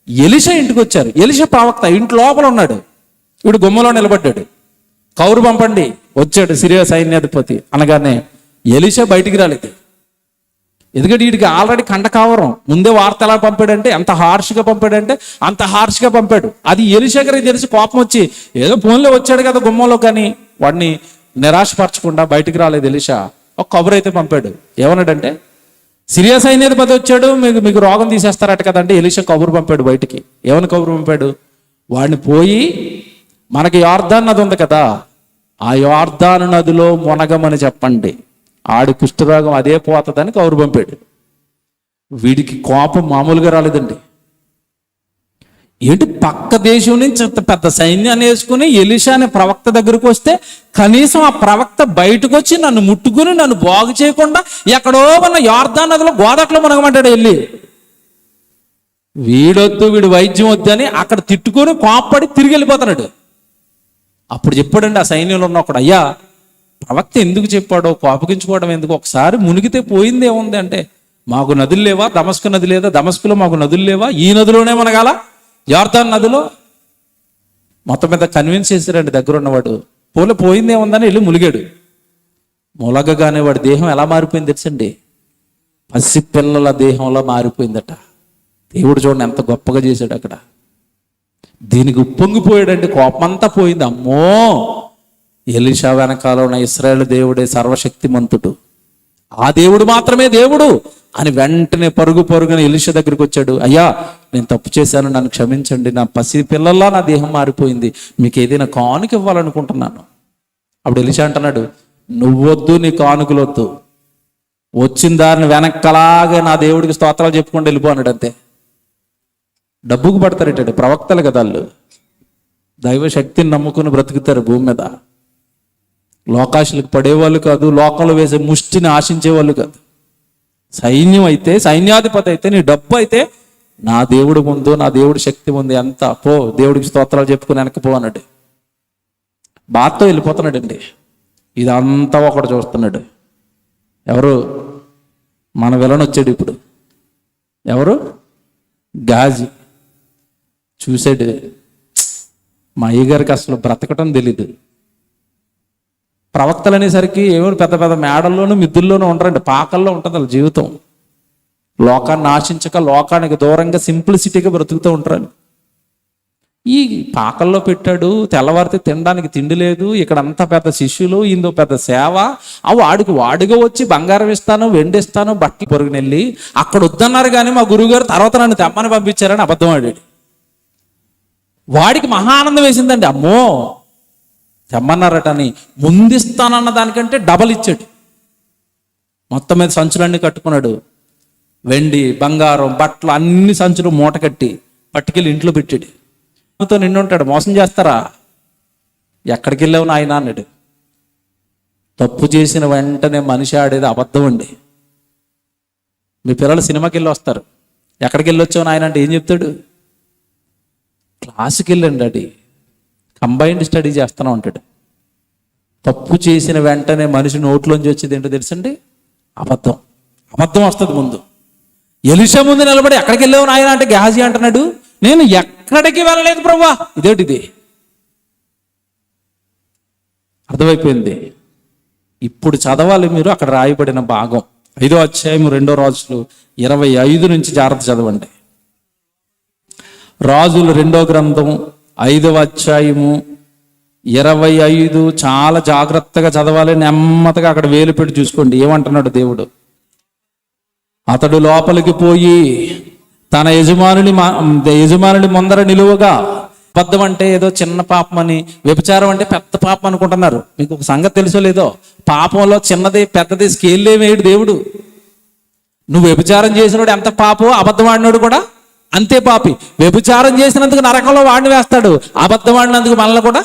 ఎలీషా ఇంటికి వచ్చారు. ఎలీషా ప్రవక్త ఇంటి లోపల ఉన్నాడు, వీడు గుమ్మలో నిలబడ్డాడు. కౌరు పంపండి, వచ్చాడు సిరియా సైన్యాధిపతి అనగానే ఎలీషా బయటికి రాలేదు. ఎందుకంటే వీడికి ఆల్రెడీ కంటకావరం. ముందే వార్త ఎలా పంపాడంటే, ఎంత హార్ష్గా పంపాడంటే అంత హార్ష్గా పంపాడు. అది ఎలీషా గారికి తెలిసి కోపం వచ్చి ఏదో ఫోన్లో వచ్చాడు కదా గుమ్మంలో, కానీ వాడిని నిరాశపరచకుండా బయటికి రాలేదు ఎలీషా. ఒక కబురు అయితే పంపాడు. ఏమన్నాడంటే, సిరియా సైన్యాధిపతి వచ్చాడు, మీకు రోగం తీసేస్తారట కదంటే ఎలీషా కబురు పంపాడు బయటికి. ఏమని కబురు పంపాడు? వాడిని పోయి మనకి యోర్దాను నది ఉంది కదా, ఆ యోర్దాను నదిలో మునగమని చెప్పండి, ఆడి కుష్ఠరోగం అదే పోతుందని కబురు పంపాడు. వీడికి కోపం మామూలుగా రాలేదండి. ఏంటి పక్క దేశం నుంచి ఇంత పెద్ద సైన్యాన్ని వేసుకుని ఎలీషా అనే ప్రవక్త దగ్గరకు వస్తే కనీసం ఆ ప్రవక్త బయటకు వచ్చి నన్ను ముట్టుకుని నన్ను బాగు చేయకుండా ఎక్కడో ఉన్న యోర్దాను నదిలో గోదట్లో మునగమంటాడు వెళ్ళి. వీడి వైద్యం వద్దు అని అక్కడ తిట్టుకొని కోపపడి తిరిగి వెళ్ళిపోతున్నాడు. అప్పుడు చెప్పాడండి ఆ సైన్యంలో ఉన్న ఒకడు, అయ్యా ప్రవక్త ఎందుకు చెప్పాడో, కోపగించుకోవడం ఎందుకు, ఒకసారి మునిగితే పోయింది ఏముంది అంటే, మాకు నదులు లేవా, దమస్కు నది లేదా, దమస్కులో మాకు నదులు లేవా, ఈ నదిలోనే మునగాల, యోర్దాను నదిలో. మొత్తం మీద కన్విన్స్ చేశారండి దగ్గర ఉన్నవాడు. పోయింది ఏముందని వెళ్ళి ములిగాడు. ములగగానే వాడి దేహం ఎలా మారిపోయింది తెలుసండి, పసిపిల్లల దేహంలో మారిపోయిందట. దేవుడు చూడండి ఎంత గొప్పగా చేశాడు అక్కడ. దీనికి ఉప్పొంగిపోయాడండి, కోపమంతా పోయింది. అమ్మో, ఎలీషా వెనకాల ఉన్న ఇశ్రాయేలు దేవుడే సర్వశక్తిమంతుడు, ఆ దేవుడు మాత్రమే దేవుడు అని వెంటనే పరుగున ఎలీషా దగ్గరికి వచ్చాడు. అయ్యా నేను తప్పు చేశాను, నన్ను క్షమించండి, నా పసి పిల్లల్లా నా దేహం మారిపోయింది, మీకు ఏదైనా కానుక ఇవ్వాలనుకుంటున్నాను. అప్పుడు ఎలీషా అంటున్నాడు, నువ్వొద్దు, నీ కానుకలు వద్దు, వచ్చిన దారిని వెనక్కలాగే నా దేవుడికి స్తోత్రాలు చెప్పుకుంటూ వెళ్ళిపో అన్నాడు. అంతే. డబ్బుకు పడతారేటండి ప్రవక్తలు కదా వాళ్ళు, దైవ శక్తిని నమ్ముకుని బ్రతుకుతారు భూమి మీద. లోకాశలకు పడేవాళ్ళు కాదు, లోకంలో వేసే ముష్టిని ఆశించేవాళ్ళు కాదు. సైన్యం అయితే, సైన్యాధిపతి అయితే, నీ డబ్బు అయితే, నా దేవుడు ముందు, నా దేవుడి శక్తి ఉంది, అంత పో, దేవుడికి స్తోత్రాలు చెప్పుకుని వెనక్కి పో అన్నాడు. బాధతో వెళ్ళిపోతున్నాడండి. ఇదంతా ఒకడు చూస్తున్నాడు. ఎవరు? మన విలన్ వచ్చాడు ఇప్పుడు. ఎవరు? గాజీ. చూసాడు, మా అయ్యగారికి అసలు బ్రతకటం తెలీదు. ప్రవక్తలు అనేసరికి ఏమో పెద్ద పెద్ద మేడల్లోనూ మిద్దుల్లోనూ ఉండరండి, పాకల్లో ఉంటుంది వాళ్ళ జీవితం. లోకాన్ని ఆశించక, లోకానికి దూరంగా సింప్లిసిటీగా బ్రతుకుతూ ఉంటారు. ఈ పాకల్లో పెట్టాడు, తెల్లవారితే తినడానికి తిండి లేదు, ఇక్కడ అంతా పెద్ద శిష్యులు, ఇందో పెద్ద సేవ. వాడిగా వచ్చి బంగారం ఇస్తాను, వెండిస్తాను, బట్టలు పొరుగునెళ్ళి అక్కడ వద్దన్నారు, కానీ మా గురువుగారు తర్వాత నన్ను తెమ్మని పంపించారని అబద్ధం ఆడాడు. వాడికి మహా ఆనందం వేసిందండి. అమ్మో తెమ్మన్నారటని, ముందిస్తానన్న దానికంటే డబల్ ఇచ్చాడు. మొత్తం మీద సంచులన్నీ కట్టుకున్నాడు, వెండి బంగారం బట్టలు అన్ని సంచులు మూట కట్టి పట్టుకెళ్ళి ఇంట్లో పెట్టాడు. నిన్ను ఉంటాడు, మోసం చేస్తారా, ఎక్కడికి వెళ్ళావు నాయన అన్నాడు. తప్పు చేసిన వెంటనే మనిషి ఆడేది అబద్ధం అండి. మీ పిల్లలు సినిమాకి వెళ్ళి వస్తారు, ఎక్కడికి వెళ్ళి వచ్చావు నాయన అంటే ఏం చెప్తాడు? క్లాసుకి వెళ్ళండి డాడీ, కంబైన్డ్ స్టడీ చేస్తూనే ఉంటాడు. తప్పు చేసిన వెంటనే మనిషి నోట్లోంచి వచ్చేది ఏంటో తెలుసండి? అబద్ధం. అబద్ధం వస్తుంది ముందు. ఎలీషా ముందు నిలబడి ఎక్కడికి వెళ్ళావు నాయన అంటే గేహజీ అంటున్నాడు, నేను ఎక్కడికి వెళ్ళలేదు ప్రభువా. ఇదేంటిది? అర్థమైపోయింది. ఇప్పుడు చదవాలి మీరు అక్కడ రాయబడిన భాగం, 5వ అధ్యాయం 2వ రాజులు 25 నుంచి జాగ్రత్త చదవండి. రాజులు 2వ గ్రంథం 5వ అధ్యాయము 25 చాలా జాగ్రత్తగా చదవాలి, నెమ్మదిగా అక్కడ వేలు పెట్టి చూసుకోండి. ఏమంటున్నాడు దేవుడు? అతడు లోపలికి పోయి తన యజమానుని ముందర నిలువగా. అబద్ధం అంటే ఏదో చిన్న పాపం అని, వ్యభిచారం అంటే పెద్ద పాపం అనుకుంటున్నారు. మీకు ఒక సంగతి తెలుసో లేదో, పాపంలో చిన్నది పెద్దది స్కేల్ వేయడు దేవుడు. నువ్వు వ్యభిచారం చేసినోడు ఎంత పాపో, అబద్ధం ఆడినోడు కూడా అంతే పాపి. వ్యభిచారం చేసినందుకు నరకంలో వాడిని వేస్తాడు, అబద్ధం ఆడినందుకు మనల్ని కూడా.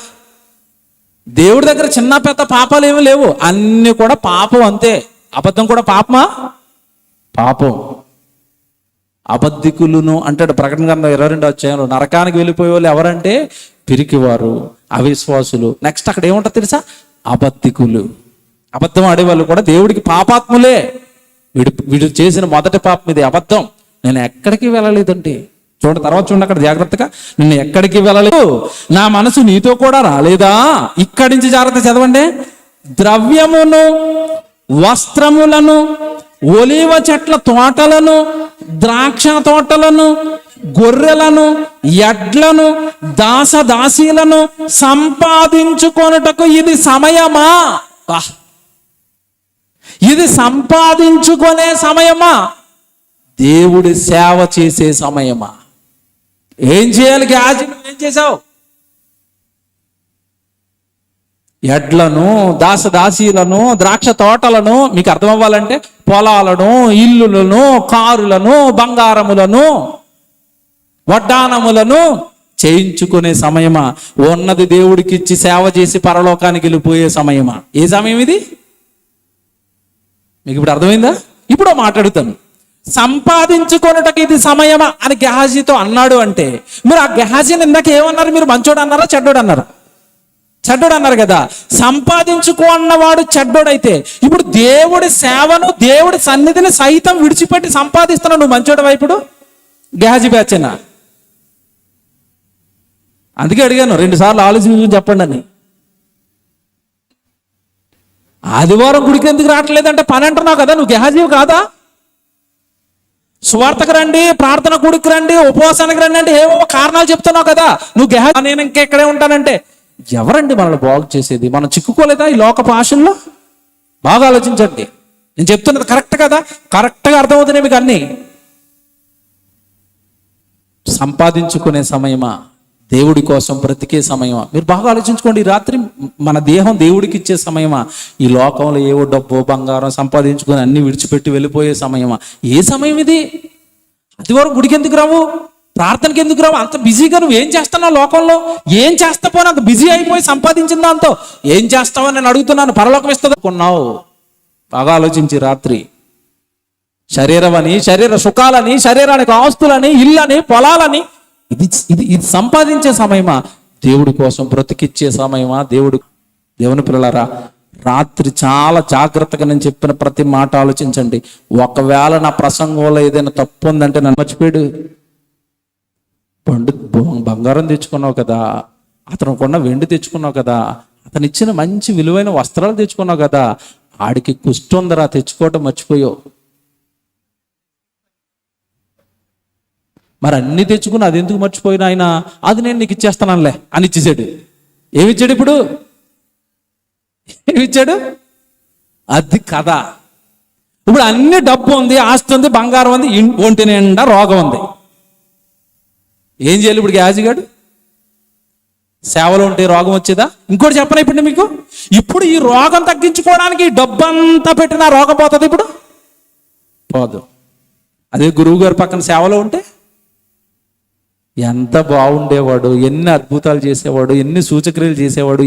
దేవుడి దగ్గర చిన్న పెద్ద పాపాలు ఏమీ లేవు, అన్ని కూడా పాపం అంతే. అబద్ధం కూడా పాపమా? పాపం. అబద్ధికులను అంటాడు ప్రకటన గ్రంథం 22 అధ్యాయంలో. నరకానికి వెళ్ళిపోయే వాళ్ళు ఎవరంటే పిరికివారు, అవిశ్వాసులు. నెక్స్ట్ అక్కడ ఏముంటుంది తెలుసా? అబద్ధికులు. అబద్ధం ఆడేవాళ్ళు కూడా దేవుడికి పాపాత్ములే. వీడు చేసిన మొదటి పాపం ఇది, అబద్ధం. నేను ఎక్కడికి వెళ్ళలేదండి. తర్వాత చూడండి అక్కడ జాగ్రత్తగా, నిన్ను ఎక్కడికి వెళ్ళలేదు, నా మనసు నీతో కూడా రాలేదా. ఇక్కడి నుంచి జాగ్రత్త చదవండి. ద్రవ్యమును, వస్త్రములను, ఒలీవ చెట్ల తోటలను, ద్రాక్ష తోటలను, గొర్రెలను, ఎడ్లను, దాసదాసీలను సంపాదించుకొనుటకు ఇది సమయమా? ఇది సంపాదించుకునే సమయమా? దేవుడి సేవ చేసే సమయమా? ఏం చేయాలి? గేహాజీ ఏం చేసావు? ఎడ్లను, దాసదాసీలను, ద్రాక్ష తోటలను, మీకు అర్థం అవ్వాలంటే పొలాలను, ఇల్లులను, కారులను, బంగారములను, వడ్డానములను చేయించుకునే సమయమా? ఉన్నది దేవుడికి ఇచ్చి సేవ చేసి పరలోకానికి వెళ్ళిపోయే సమయమా? ఏ సమయం ఇది? మీకు ఇప్పుడు అర్థమైందా? ఇప్పుడు మాట్లాడుతాను. సంపాదించుకొనుటకు ఇది సమయమా అని గెహాజీతో అన్నాడు అంటే, మీరు ఆ గెహాజీని ఇందాక ఏమన్నారు? మీరు మంచోడు అన్నారా, చెడ్డోడు అన్నారా? చెడ్డోడు అన్నారు కదా. సంపాదించుకో అన్నవాడు చెడ్డోడైతే, ఇప్పుడు దేవుడి సేవను, దేవుడి సన్నిధిని సైతం విడిచిపెట్టి సంపాదిస్తున్నావు, నువ్వు మంచోడు వైపుడు గెహాజీ బ్యాచేనా? అందుకే అడిగాను 2 సార్లు ఆలోచించి చెప్పండి అని. ఆదివారం గుడికి ఎందుకు రావట్లేదంటే పని అంటున్నావు కదా, నువ్వు గెహాజీవి కాదా? సువార్తకు రండి, ప్రార్థన గుడికి రండి, ఉపవాసానికి రండి అంటే ఏవో కారణాలు చెప్తున్నావు కదా. నువ్వు గెహాజీ, నేను ఇంకెక్కడే ఉంటానంటే ఎవరండి మనల్ని బాగు చేసేది? మనం చిక్కుకోలేదా ఈ లోకపు ఆశల్లో? బాగా ఆలోచించండి. నేను చెప్తున్నది కరెక్ట్ కదా? కరెక్ట్గా అర్థమవుతున్నాయి మీకు అన్నీ. సంపాదించుకునే సమయమా, దేవుడి కోసం బ్రతికే సమయమా? మీరు బాగా ఆలోచించుకోండి. ఈ రాత్రి మన దేహం దేవుడికి ఇచ్చే సమయమా? ఈ లోకంలో ఏవో డబ్బు బంగారం సంపాదించుకొని అన్ని విడిచిపెట్టి వెళ్ళిపోయే సమయమా? ఏ సమయం ఇది? ఆదివారం గుడికి ఎందుకు రావు, ప్రార్థనకి ఎందుకు రావు? అంత బిజీగా నువ్వు ఏం చేస్తున్నావు లోకంలో? ఏం చేస్తా పోనీ అంత బిజీ అయిపోయి సంపాదించిన దాంతో ఏం చేస్తావని నేను అడుగుతున్నాను. పరలోకం ఇస్తుంది కొన్నావు. బాగా ఆలోచించి రాత్రి. శరీరం అని, శరీర సుఖాలని, శరీరానికి ఆస్తులని, ఇల్లని, పొలాలని, ఇది సంపాదించే సమయమా? దేవుడి కోసం బ్రతికిచ్చే సమయమా? దేవుని పిల్లలారా, రాత్రి చాలా జాగ్రత్తగా నేను చెప్పిన ప్రతి మాట ఆలోచించండి. ఒకవేళ నా ప్రసంగంలో ఏదైనా తప్పు ఉందంటే నన్ను మర్చిపోయాడు. బంగారం తెచ్చుకున్నావు కదా, అతను కొన్న వెండి తెచ్చుకున్నావు కదా, అతను ఇచ్చిన మంచి విలువైన వస్త్రాలు తెచ్చుకున్నావు కదా, ఆడికి కుష్టి ఉందరా, తెచ్చుకోవటం మర్చిపోయావు. మరి అన్ని తెచ్చుకుని అది ఎందుకు మర్చిపోయినా ఆయన? అది నేను నీకు ఇచ్చేస్తానులే అని ఇచ్చేసాడు. ఏమిచ్చాడు ఇప్పుడు? ఏమిచ్చాడు? అది కదా. ఇప్పుడు అన్ని డబ్బు ఉంది, ఆస్తి ఉంది, బంగారం ఉంది, ఒంటి నిండా రోగం ఉంది. ఏం చేయాలి ఇప్పుడు గెహాజీగాడు? సేవలో ఉంటే రోగం వచ్చేదా? ఇంకోటి చెప్పనా ఇప్పుడు మీకు? ఇప్పుడు ఈ రోగం తగ్గించుకోవడానికి డబ్బంతా పెట్టిన రోగం పోతుంది ఇప్పుడు? పోదు. అదే గురువు గారి పక్కన సేవలో ఉంటే ఎంత బాగుండేవాడు, ఎన్ని అద్భుతాలు చేసేవాడు, ఎన్ని సూచక్రియలు చేసేవాడు,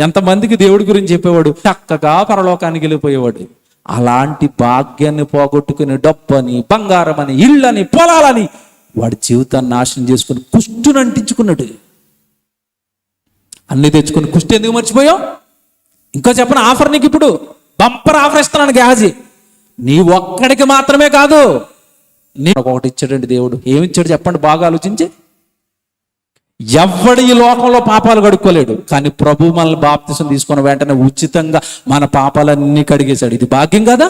ఎంతమందికి దేవుడి గురించి చెప్పేవాడు, చక్కగా పరలోకానికి వెళ్ళిపోయేవాడు. అలాంటి భాగ్యాన్ని పోగొట్టుకుని డబ్బని, బంగారం అని, ఇళ్ళని, పొలాలని వాడి జీవితాన్ని నాశనం చేసుకుని కుష్టుని అంటించుకున్నాడు. అన్ని తెచ్చుకుని కుష్టి ఎందుకు మర్చిపోయావు? ఇంకా చెప్పను ఆఫర్ నీకు ఇప్పుడు బంపర్ ఆఫర్ ఇస్తున్నాను గెహాజీ. నీ ఒక్కడికి మాత్రమే కాదు, నేను ఒకటి ఇచ్చాడండి దేవుడు. ఏమిచ్చాడు చెప్పండి బాగా ఆలోచించి. ఎవ్వడు ఈ లోకంలో పాపాలు కడుక్కోలేడు, కానీ ప్రభు మనల్ని బాప్తిసం తీసుకున్న వెంటనే ఉచితంగా మన పాపాలన్నీ కడిగేశాడు. ఇది భాగ్యం కదా?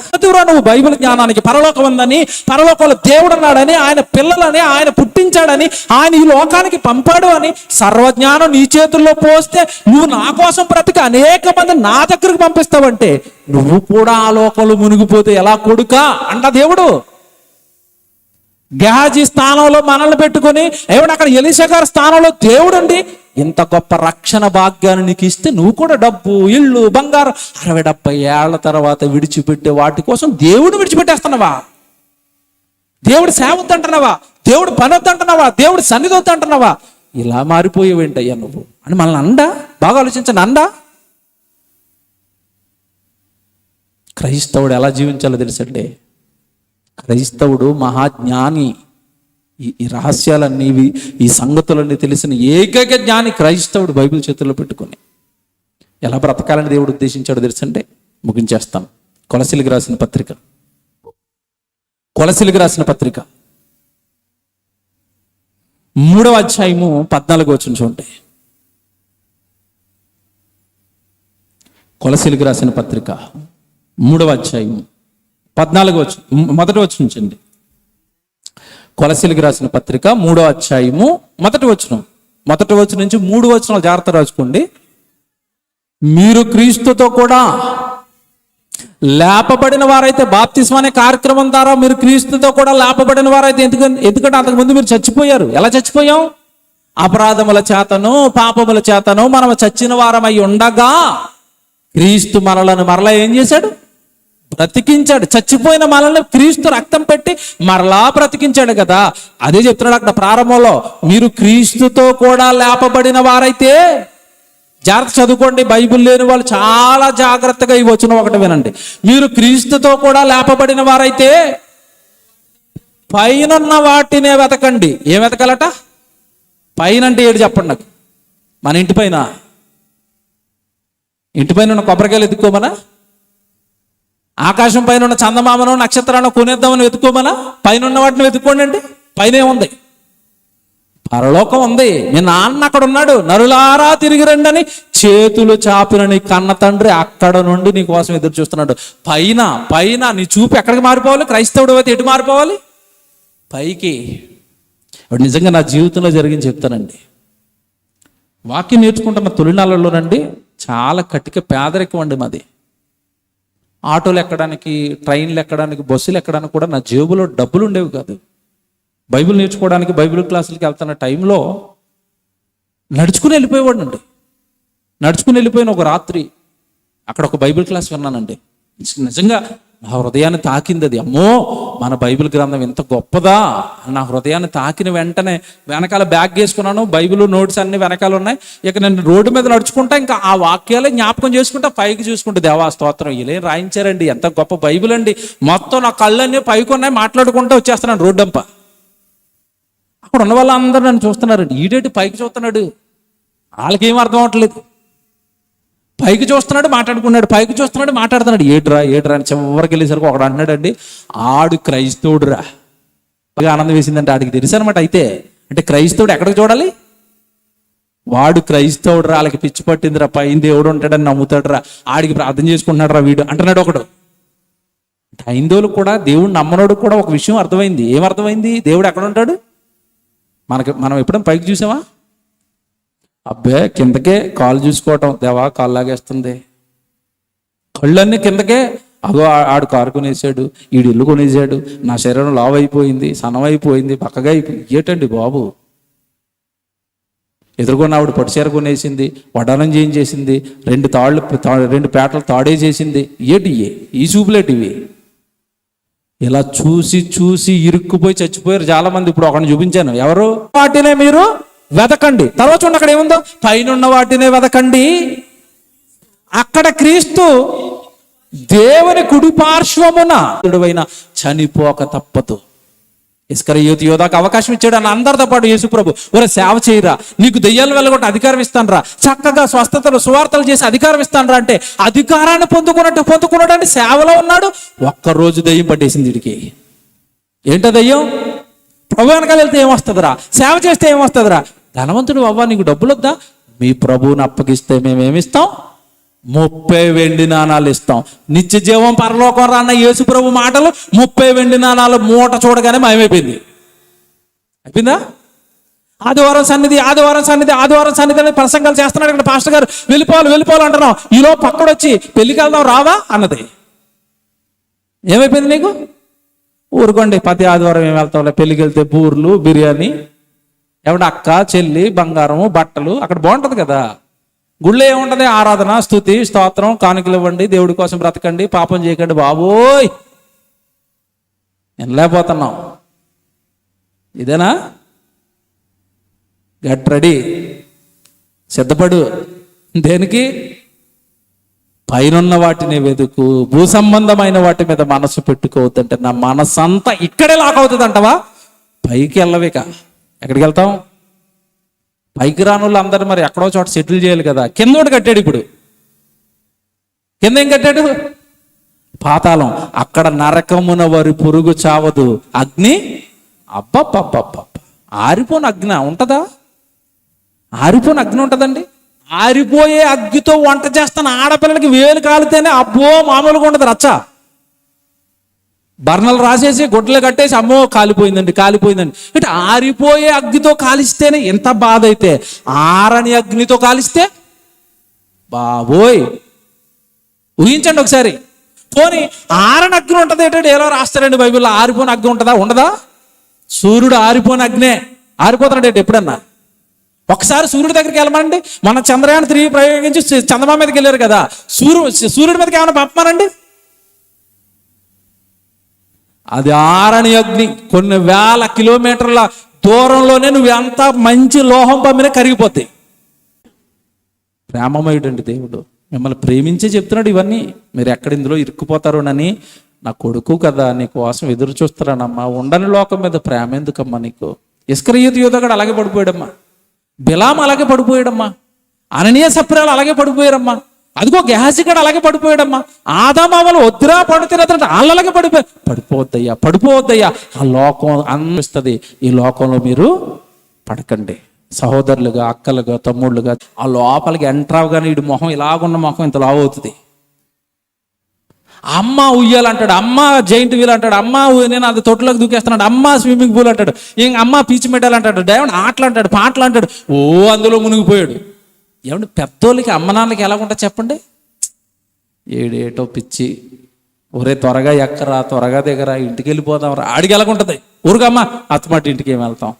నువ్వు బైబిల్ జ్ఞానానికి పరలోకం ఉందని, పరలోకంలో దేవుడు ఉన్నాడని, ఆయన పిల్లలని ఆయన పుట్టించాడని, ఆయన ఈ లోకానికి పంపాడు అని సర్వజ్ఞానం నీ చేతుల్లో పోస్తే నువ్వు నా కోసం బ్రతికి అనేక మంది నా దగ్గరకు పంపిస్తావంటే నువ్వు కూడా ఆ లోకంలో మునిగిపోతే ఎలా కొడుకా అంట దేవుడు. గెహాజీ స్థానంలో మనల్ని పెట్టుకొని ఎవడు అక్కడ ఎలీషా గారి స్థానంలో దేవుడుండి ఇంత గొప్ప రక్షణ భాగ్యాన్ని నీకు ఇస్తే నువ్వు కూడా డబ్బు, ఇల్లు, బంగారం 60-70 ఏళ్ల తర్వాత విడిచిపెట్టే వాటి కోసం దేవుడు విడిచిపెట్టేస్తున్నావా? దేవుడు సేవ వద్దంటున్నావా? దేవుడు పని వద్దంటున్నావా? దేవుడు సన్నిధి వద్దంటున్నావా? ఇలా మారిపోయేవేంటయ్యా నువ్వు అని మనల్ని అండా. బాగా ఆలోచించండి. అండా క్రైస్తవుడు ఎలా జీవించాలో తెలుసండి. క్రైస్తవుడు మహాజ్ఞాని. ఈ రహస్యాలన్నీ, ఈ సంగతులన్నీ తెలిసిన ఏకైక జ్ఞాని క్రైస్తవుడు. బైబిల్ చేతుల్లో పెట్టుకొని ఎలా బ్రతకాలని దేవుడు ఉద్దేశించాడు తెలుసంటే, ముగించేస్తాను. కొలసీలకు రాసిన పత్రిక 3వ అధ్యాయము 14వ వచనం చూడండి. కొలసీలకు రాసిన పత్రిక 3వ అధ్యాయము 14వ వచనం, మొదటి వచనం నుంచండి. కొలసీలకు రాసిన పత్రిక 3వ అధ్యాయము మొదటి వచనం నుంచి 3 వచనాలు జాగ్రత్త రాసుకోండి. మీరు క్రీస్తుతో కూడా లేపబడిన వారైతే, బాప్తిస్మం అనే కార్యక్రమం ద్వారా మీరు క్రీస్తుతో కూడా లేపబడిన వారైతే, ఎందుకంటే అంతకుముందు మీరు చచ్చిపోయారు. ఎలా చచ్చిపోయాం? అపరాధముల చేతను పాపముల చేతను మనం చచ్చిన వారమై ఉండగా క్రీస్తు మనలను మరలా ఏం చేశాడు? బ్రతికించాడు. చచ్చిపోయిన మనల్ని క్రీస్తు రక్తం పెట్టి మరలా బ్రతికించాడు కదా. అదే చెప్తున్నాడు అక్కడ ప్రారంభంలో, మీరు క్రీస్తుతో కూడా లేపబడిన వారైతే. జాగ్రత్త చదువుకోండి, బైబిల్ లేని వాళ్ళు చాలా జాగ్రత్తగా ఈ వచనం ఒకటి వినండి. మీరు క్రీస్తుతో కూడా లేపబడిన వారైతే పైనున్న వాటినే వెతకండి. ఏం వెతకాలట? పైన అంటే ఏడు చెప్పండి నాకు. మన ఇంటి పైన ఉన్న కొబ్బరికాయలు ఎత్తుకోమనా? ఆకాశం పైన ఉన్న చందమామను నక్షత్రాలను కొనేద్దామని వెతుక్కోమనా? పైన ఉన్న వాటిని వెతుక్కోండి అండి. పైన ఏముంది? పరలోకం ఉంది. మీ నాన్న అక్కడ ఉన్నాడు. నరులారా తిరిగి రండి అని చేతులు చాపిన నీ కన్న తండ్రి అక్కడ నుండి నీ కోసం ఎదురు చూస్తున్నాడు. పైన నీ చూపు ఎక్కడికి మారిపోవాలి? క్రైస్తవుడు అయితే ఎటు మారిపోవాలి? పైకి. నిజంగా నా జీవితంలో జరిగింది చెప్తానండి. వాక్యం నేర్చుకుంటున్న తొలినాళ్ళలోనండి చాలా కటిక పేదరికం అండి మాది. ఆటోలు ఎక్కడానికి, ట్రైన్లు ఎక్కడానికి, బస్సులు ఎక్కడానికి కూడా నా జేబులో డబ్బులు ఉండేవి కాదు. బైబిల్ నేర్చుకోవడానికి బైబిల్ క్లాసులకి వెళ్తున్న టైంలో నడుచుకుని వెళ్ళిపోయేవాడినండి. నడుచుకుని వెళ్ళిపోయిన ఒక రాత్రి అక్కడ ఒక బైబిల్ క్లాస్ విన్నానండి. నిజంగా నా హృదయాన్ని తాకింది అది. అమ్మో, మన బైబిల్ గ్రంథం ఎంత గొప్పదా నా హృదయాన్ని తాకిన వెంటనే వెనకాల బ్యాగ్ వేసుకున్నాను. బైబిల్ నోట్స్ అన్ని వెనకాల ఉన్నాయి. ఇక నేను రోడ్డు మీద నడుచుకుంటా, ఇంకా ఆ వాక్యాలే జ్ఞాపకం చేసుకుంటా, పైకి చూసుకుంటే దేవా స్తోత్రం, ఇలా రాయించారండి, ఎంత గొప్ప బైబిల్ అండి. మొత్తం నా కళ్ళన్నీ పైకి ఉన్నాయి, మాట్లాడుకుంటూ వచ్చేస్తున్నాను రోడ్డంప. అక్కడ ఉన్న వాళ్ళందరూ నన్ను చూస్తున్నారండి. ఈడేటి పైకి చూస్తున్నాడు, వాళ్ళకేం అర్థం అవ్వట్లేదు. పైకి చూస్తున్నాడు, మాట్లాడుకున్నాడు, పైకి చూస్తున్నాడు, మాట్లాడుతున్నాడు. ఏడ్రా అని చివరికి వెళ్ళేసరికి ఒకడు అంటున్నాడండి, ఆడు క్రైస్తవుడురా. ఆనందం వేసిందంటే ఆడికి తెలుసు అనమాట. అయితే అంటే క్రైస్తవుడు ఎక్కడికి చూడాలి? వాడు క్రైస్తవుడురా, వాళ్ళకి పిచ్చి పట్టిందిరా, పైన దేవుడు ఉంటాడని నమ్ముతాడురా, ఆడికి ప్రార్థన చేసుకుంటున్నాడు రా వీడు అంటున్నాడు ఒకడు. హైందవులకు కూడా, దేవుడు నమ్మనోడు కూడా ఒక విషయం అర్థమైంది. ఏమర్థమైంది? దేవుడు ఎక్కడ ఉంటాడు? మనం ఎప్పుడైనా పైకి చూసామా? అబ్బే, కిందకే కాలు చూసుకోవటం, దేవా కాలు లాగేస్తుంది, కళ్ళన్నీ కిందకే. అగో ఆడు కారు కొనేసాడు, ఈడు ఇల్లు కొనేసాడు, నా శరీరం లావు అయిపోయింది, సన్నమైపోయింది, పక్కగా అయిపోయింది. ఏటండి బాబు? ఎదుర్కొన్న ఆవిడ పట్టుచీర కొనేసింది, వడ్డానం చేయించేసింది, 2 పేటలు తాడే చేసింది. ఏటి ఈ చూపులేటివి? ఇలా చూసి ఇరుక్కుపోయి చచ్చిపోయారు చాలా మంది. ఇప్పుడు ఒకరిని చూపించాను. ఎవరు? వాటినే మీరు వెతకండి. తర్వాత చూడండి అక్కడ ఏముందో, పైన వాటినే వెతకండి, అక్కడ క్రీస్తు దేవుని కుడి పార్శ్వమున చనిపోక తప్పదు. ఇస్కరియోతు యోధాకు అవకాశం ఇచ్చాడు అని అందరితో పాటు యేసుప్రభు, ఒరే సేవ చేయరా, నీకు దెయ్యాలు వెళ్ళగొట్టి అధికారం ఇస్తానరా, చక్కగా స్వస్థతలు సువార్తలు చేసి అధికారం ఇస్తానరా అంటే అధికారాన్ని పొందుకున్నాడని సేవలో ఉన్నాడు. ఒక్కరోజు దెయ్యం పట్టేసింది వీడికి. ఏంటో దెయ్యం? ప్రభు వెనకాల వెళ్తే ఏమొస్తుందిరా, సేవ చేస్తే ఏమొస్తుందిరా, ధనవంతుడు అవ్వా, నీకు డబ్బులు వద్దా, మీ ప్రభువుని అప్పగిస్తే మేమేమిస్తాం? 30 వెండి నాణాలు ఇస్తాం. నిత్య జీవం పరలోకం రాన్న యేసు ప్రభు మాటలు 30 వెండి నాణాలు మూట చూడగానే మాయమైపోయింది. అయిపోయిందా? ఆదివారం సన్నిధి అని ప్రసంగాలు చేస్తున్నాడు ఇక్కడ పాస్టర్ గారు. వెళ్ళిపోవాలి అంటున్నాం. ఈలో పక్కడొచ్చి పెళ్లికి వెళ్దాం రావా అన్నది. ఏమైపోయింది నీకు? ఊరుకోండి, ప్రతి ఆదివారం ఏం వెళ్తాంలే, పెళ్ళికి వెళ్తే బూర్లు, బిర్యానీ, ఏమంటే అక్క చెల్లి, బంగారము, బట్టలు, అక్కడ బాగుంటుంది కదా. గుళ్ళో ఏముంటుంది? ఆరాధన, స్తుతి, స్తోత్రం, కానుకలు ఇవ్వండి, దేవుడి కోసం బ్రతకండి, పాపం చేయకండి. బాబోయ్, వినలేకపోతున్నాం. ఇదేనా? గెట్ రెడీ, సిద్ధపడు. దేనికి? పైనున్న వాటిని వెతుకు, భూ సంబంధమైన వాటి మీద మనసు పెట్టుకోవద్దంటే నా మనసు అంతా ఇక్కడే లాక్ అవుతుంది అంటవా? పైకి వెళ్ళవిక. ఎక్కడికి వెళ్తాం? పైకి రాని వాళ్ళు అందరూ మరి ఎక్కడో చోట సెటిల్ చేయాలి కదా. కింద ఒకటి కట్టాడు. ఇప్పుడు కింద ఏం కట్టాడు? పాతాళం. అక్కడ నరకమున వారి పురుగు చావదు, అగ్ని అబ్బబ్బబ్బబ్బ. ఆరిపోని అగ్ని ఉంటుందా? ఆరిపోని అగ్ని ఉంటుందండి? ఆరిపోయే అగ్గితో వంట చేస్తాను ఆడపిల్లలకి వేలు కాలితేనే అబ్బో మామూలుగా ఉండదు రచ్చ. బర్నలు రాసేసి గుడ్డలు కట్టేసి అమ్మో కాలిపోయిందండి కాలిపోయిందండి. ఇటు ఆరిపోయే అగ్గితో కాలిస్తేనే ఎంత బాధ అయితే, ఆరని అగ్నితో కాలిస్తే బాబోయ్. ఊహించండి ఒకసారి. పోనీ ఆరని అగ్ని ఉంటుంది ఏంటంటే ఎలా రాస్తారండి బైబిల్లో? ఆరిపోని అగ్ని ఉంటుందా? ఉండదా? సూర్యుడు ఆరిపోని అగ్నే. ఆరిపోతున్నాడు ఎప్పుడన్నా? ఒకసారి సూర్యుడి దగ్గరికి వెళ్ళమనండి. మన చంద్రయాన్ 3 ప్రయోగించి చంద్రమా మీదకి వెళ్ళారు కదా, సూర్యుడి మీదకి ఏమైనా పంపమానండి? అది ఆరని అగ్ని. కొన్ని వేల కిలోమీటర్ల దూరంలోనే నువ్వు ఎంత మంచి లోహం పంపినా కరిగిపోతాయి. ప్రేమమయుడండి దేవుడు, మిమ్మల్ని ప్రేమించే చెప్తున్నాడు ఇవన్నీ. మీరు ఎక్కడ ఇందులో ఇరుక్కుపోతారోనని. నా కొడుకు కదా, నీ కోసం ఎదురు చూస్తారానమ్మా. ఉండని లోకం మీద ప్రేమ ఎందుకమ్మా నీకు? ఇస్కరియోతు యోధగాడు అలాగే పడిపోయాడమ్మా. బిలాం అలాగే పడిపోయాడమ్మా. అననీయ సప్రాలు అలాగే పడిపోయారమ్మా. అదిగో గెహాజీగాడు అలాగే పడిపోయాడమ్మా. ఆదామావలు వద్దురా పడుతున్నదంటే వాళ్ళు అలాగే పడిపోవద్దయ్యా. ఆ లోకం అనిపిస్తుంది. ఈ లోకంలో మీరు పడకండి. సహోదరులుగా, అక్కలుగా, తమ్ముళ్ళుగా ఆ లోపలికి ఎంటర్ అవగానే వీడి మొహం ఇలాగున్న మొహం ఇంత లావు అవుతుంది. అమ్మ ఉయ్యాలంటాడు, అమ్మ జైంట్ వీల్ అంటాడు, అమ్మ నేను అది తొట్టులోకి దూకేస్తున్నాడు, అమ్మ స్విమ్మింగ్ పూల్ అంటాడు, ఇంక అమ్మ పీచ్ మెడల్ అంటాడు, డేవండి ఆటలు అంటాడు, పాటలు అంటాడు. ఓ అందులో మునిగిపోయాడు. ఏమంటే పెద్దోళ్ళకి అమ్మ నాన్నలకి ఎలా ఉంటుంది చెప్పండి? ఏడేటో పిచ్చి, ఒరే త్వరగా ఎక్కరా, త్వరగా దిగరా, ఇంటికి వెళ్ళిపోదాం రా. ఆడికి ఎలాగుంటుంది? ఊరుకమ్మా అత్తమాటి ఇంటికి ఏమి వెళ్తాం.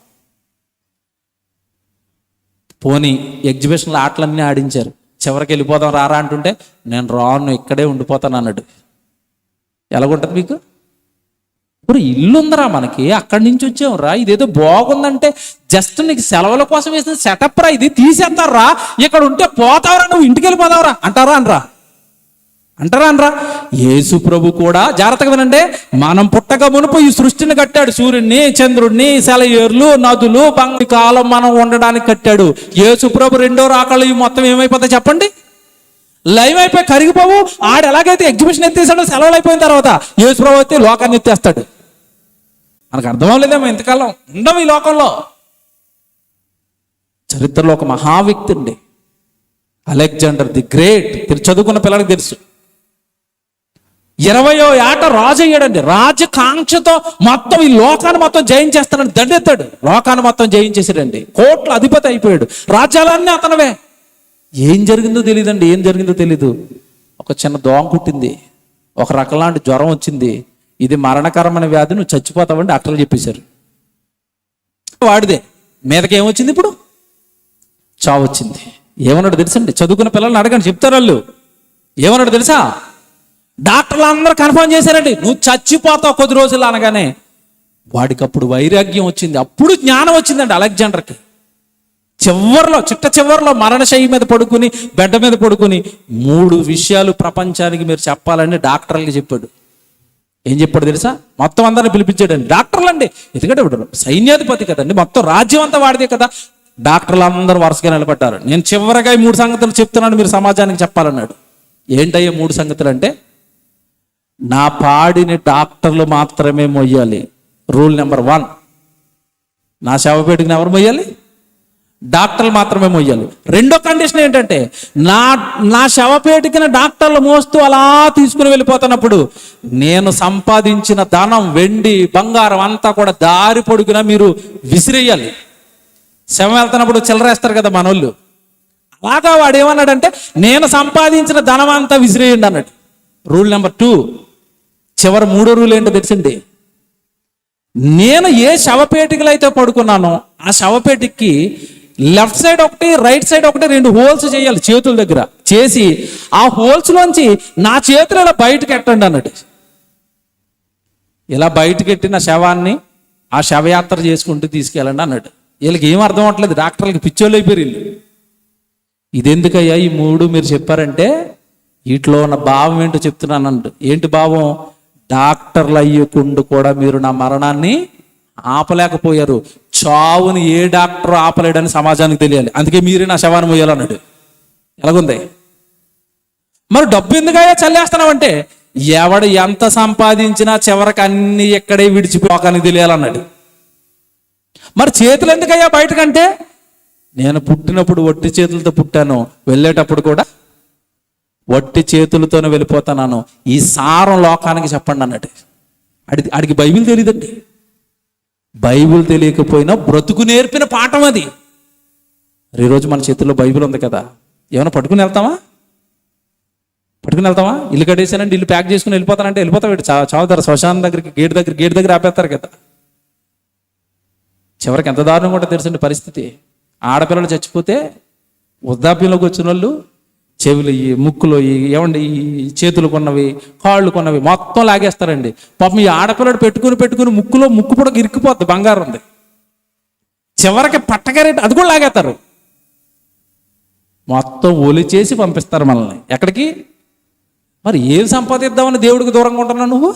పోనీ ఎగ్జిబిషన్లో ఆటలన్నీ ఆడించారు, చివరికి వెళ్ళిపోదాం రారా అంటుంటే నేను రాను ఇక్కడే ఉండిపోతాను అన్నాడు. ఎలాగుంటుంది మీకు? ఇప్పుడు ఇల్లు ఉందరా మనకి, అక్కడి నుంచి వచ్చావురా, ఇదేదో బాగుందంటే జస్ట్ నీకు సెలవుల కోసం వేసిన సెటప్ రా, ఇది తీసేస్తారా, ఇక్కడ ఉంటే పోతావరా, నువ్వు ఇంటికి వెళ్ళిపోతావరా అంటారా అనరా? యేసు ప్రభు కూడా జాగ్రత్తగా వినండి, మనం పుట్టక మునుపు ఈ సృష్టిని కట్టాడు. సూర్యుడిని, చంద్రుడిని, సెలయేర్లు, నదులు, బంగారు కాలం మనం ఉండడానికి కట్టాడు. యేసు ప్రభు రెండో రాకళ్ళు ఈ మొత్తం ఏమైపోతాయి చెప్పండి? లైవ్ అయిపోయి కరిగిపోవు. ఆడు ఎలాగైతే ఎగ్జిబిషన్ ఎత్తేసాడో సెలవులు అయిపోయిన తర్వాత యేసు ప్రభు అయితే లోకాన్ని ఎత్తేస్తాడు. మనకు అర్థం అవ్వలేదేమో ఇంతకాలం ఉండవు ఈ లోకంలో. చరిత్రలో ఒక మహా వ్యక్తి అండి, అలెగ్జాండర్ ది గ్రేట్. చదువుకున్న పిల్లలకు తెలుసు. 20వ ఏట రాజు అయ్యాడండి. రాజకాంక్షతో మొత్తం ఈ లోకాన్ని మొత్తం జయించేస్తానని దండెత్తాడు. లోకాన్ని మొత్తం జయించేసాడండి. కోట్ల అధిపతి అయిపోయాడు. రాజ్యాలన్నీ అతనవే. ఏం జరిగిందో తెలీదు. ఒక చిన్న దోమ కుట్టింది, ఒక రకలాంటి జ్వరం వచ్చింది. ఇది మరణకరమైన వ్యాధి, నువ్వు చచ్చిపోతావండి డాక్టర్లు చెప్పేశారు. వాడిదే మీదకి ఏమొచ్చింది? ఇప్పుడు చావు వచ్చింది. ఏమన్నాడు తెలుసండి? చదువుకున్న పిల్లల్ని అడగండి, చెప్తారు వాళ్ళు. ఏమన్నాడు తెలుసా? డాక్టర్లు అందరూ కన్ఫర్మ్ చేశారండి, నువ్వు చచ్చిపోతావు కొద్ది రోజులు అనగానే వాడికి అప్పుడు వైరాగ్యం వచ్చింది. అప్పుడు జ్ఞానం వచ్చిందండి అలెగ్జాండర్కి. చివరిలో మరణశయ్య మీద పడుకుని, బెడ్ మీద పడుకుని 3 విషయాలు ప్రపంచానికి మీరు చెప్పాలని డాక్టర్లకి చెప్పాడు. ఏం చెప్పాడు తెలుసా? మొత్తం అందరిని పిలిపించాడండి. డాక్టర్లు అండి, ఎందుకంటే సైన్యాధిపతి కదండి, మొత్తం రాజ్యం అంతా వాడిదే కదా. డాక్టర్లు అందరూ వరుసగా నిలబడ్డారు. నేను చివరిగా ఈ 3 సంగతులు చెప్తున్నాను, మీరు సమాజానికి చెప్పాలన్నాడు. ఏంటయ్యా 3 సంగతులు అంటే, నా పాడిని డాక్టర్లు మాత్రమే మొయ్యాలి. Rule number 1. నా శవపేటికి ఎవరు మొయ్యాలి? డాక్టర్లు మాత్రమే మొయ్యాలి. రెండో కండిషన్ ఏంటంటే, నా శవపేటికిన డాక్టర్లు మోస్తూ అలా తీసుకుని వెళ్ళిపోతున్నప్పుడు నేను సంపాదించిన ధనం, వెండి, బంగారం అంతా కూడా దారి పొడుగున మీరు విసిరేయాలి. శవం వెళ్తున్నప్పుడు చిల్లరేస్తారు కదా మనోళ్ళు, అలాగా వాడు ఏమన్నాడంటే, నేను సంపాదించిన ధనం అంతా విసిరేయండి అన్నాడు. Rule number 2. చివరి 3వ రూల్ ఏంటో తెలిసింది? నేను ఏ శవపేటికలు అయితే పడుకున్నానో ఆ శవపేటికి లెఫ్ట్ సైడ్ ఒకటి, రైట్ సైడ్ ఒకటి 2 హోల్స్ చేయాలి చేతుల దగ్గర. చేసి ఆ హోల్స్ లోంచి నా చేతులు ఇలా బయటకు ఎట్టండి అన్నాడు. ఇలా బయటకు ఎట్టిన శవాన్ని ఆ శవయాత్ర చేసుకుంటూ తీసుకెళ్ళండి అన్నాడు. వీళ్ళకి ఏం అర్థం అవ్వట్లేదు, డాక్టర్లకి పిచ్చోళ్ళు అయిపోయారు వీళ్ళు. ఇదెందుకయ్యా ఈ 3 మీరు చెప్పారంటే, వీటిలో ఉన్న భావం ఏంటో చెప్తున్నానండి. ఏంటి భావం? డాక్టర్లు అయ్యకుండు కూడా మీరు నా మరణాన్ని ఆపలేకపోయారు. చావుని ఏ డాక్టర్ ఆపలేడని సమాజానికి తెలియాలి. అందుకే మీరే నా శవాన్ని మోయాలన్నాడు. ఎలాగుంది? మరి డబ్బు ఎందుకయ్యా చల్లేస్తున్నావంటే, ఎవడు ఎంత సంపాదించినా చివరికి అన్ని ఎక్కడే విడిచిపోకని తెలియాలన్నాడు. మరి చేతులు ఎందుకయ్యా బయటకంటే, నేను పుట్టినప్పుడు వట్టి చేతులతో పుట్టాను, వెళ్ళేటప్పుడు కూడా వట్టి చేతులతోనే వెళ్ళిపోతున్నాను. ఈ సారం లోకానికి చెప్పండి అన్నట్టు. అడిగి బైబిల్ తెలియదండి. బైబిల్ తెలియకపోయినా బ్రతుకు నేర్పిన పాఠం అది. ఈరోజు మన చేతుల్లో బైబిల్ ఉంది కదా, ఏమైనా పట్టుకుని వెళ్తామా? ఇల్లు కట్టేసానంటే ఇల్లు ప్యాక్ చేసుకుని వెళ్ళిపోతానంటే వెళ్ళిపోతాడు. చావుతారు శ్మశానం దగ్గరికి, గేట్ దగ్గర ఆపేస్తారు కదా. చివరికి ఎంత దారుణంగా ఉంటుందో తెలుసండి పరిస్థితి. ఆడపిల్లలు చచ్చిపోతే వృద్ధాప్యంలోకి వచ్చిన వాళ్ళు చెవులు, ముక్కులు, ఏమండి ఈ చేతులు కొన్నవి, కాళ్ళు కొన్నవి మొత్తం లాగేస్తారండి. పాపం ఈ ఆడపిల్లడు పెట్టుకుని ముక్కు కూడా ఇరికిపోద్ది, బంగారం ఉంది. చివరికి పట్టకరేట్ అది కూడా లాగేస్తారు. మొత్తం ఒలి చేసి పంపిస్తారు మనల్ని. ఎక్కడికి? మరి ఏం సంపాదిద్దామని దేవుడికి దూరంగా ఉంటున్నావు నువ్వు?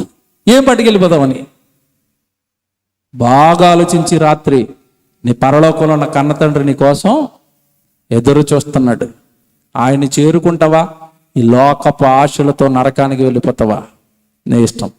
ఏం పట్టుకెళ్ళిపోదామని? బాగా ఆలోచించి రాత్రి నీ పరలోకంలో ఉన్న కన్న తండ్రి నీ కోసం ఎదురు చూస్తున్నాడు. ఆయన్ని చేరుకుంటావా? ఈ లోకపు ఆశలతో నరకానికి వెళ్ళిపోతావా? నీ ఇష్టం.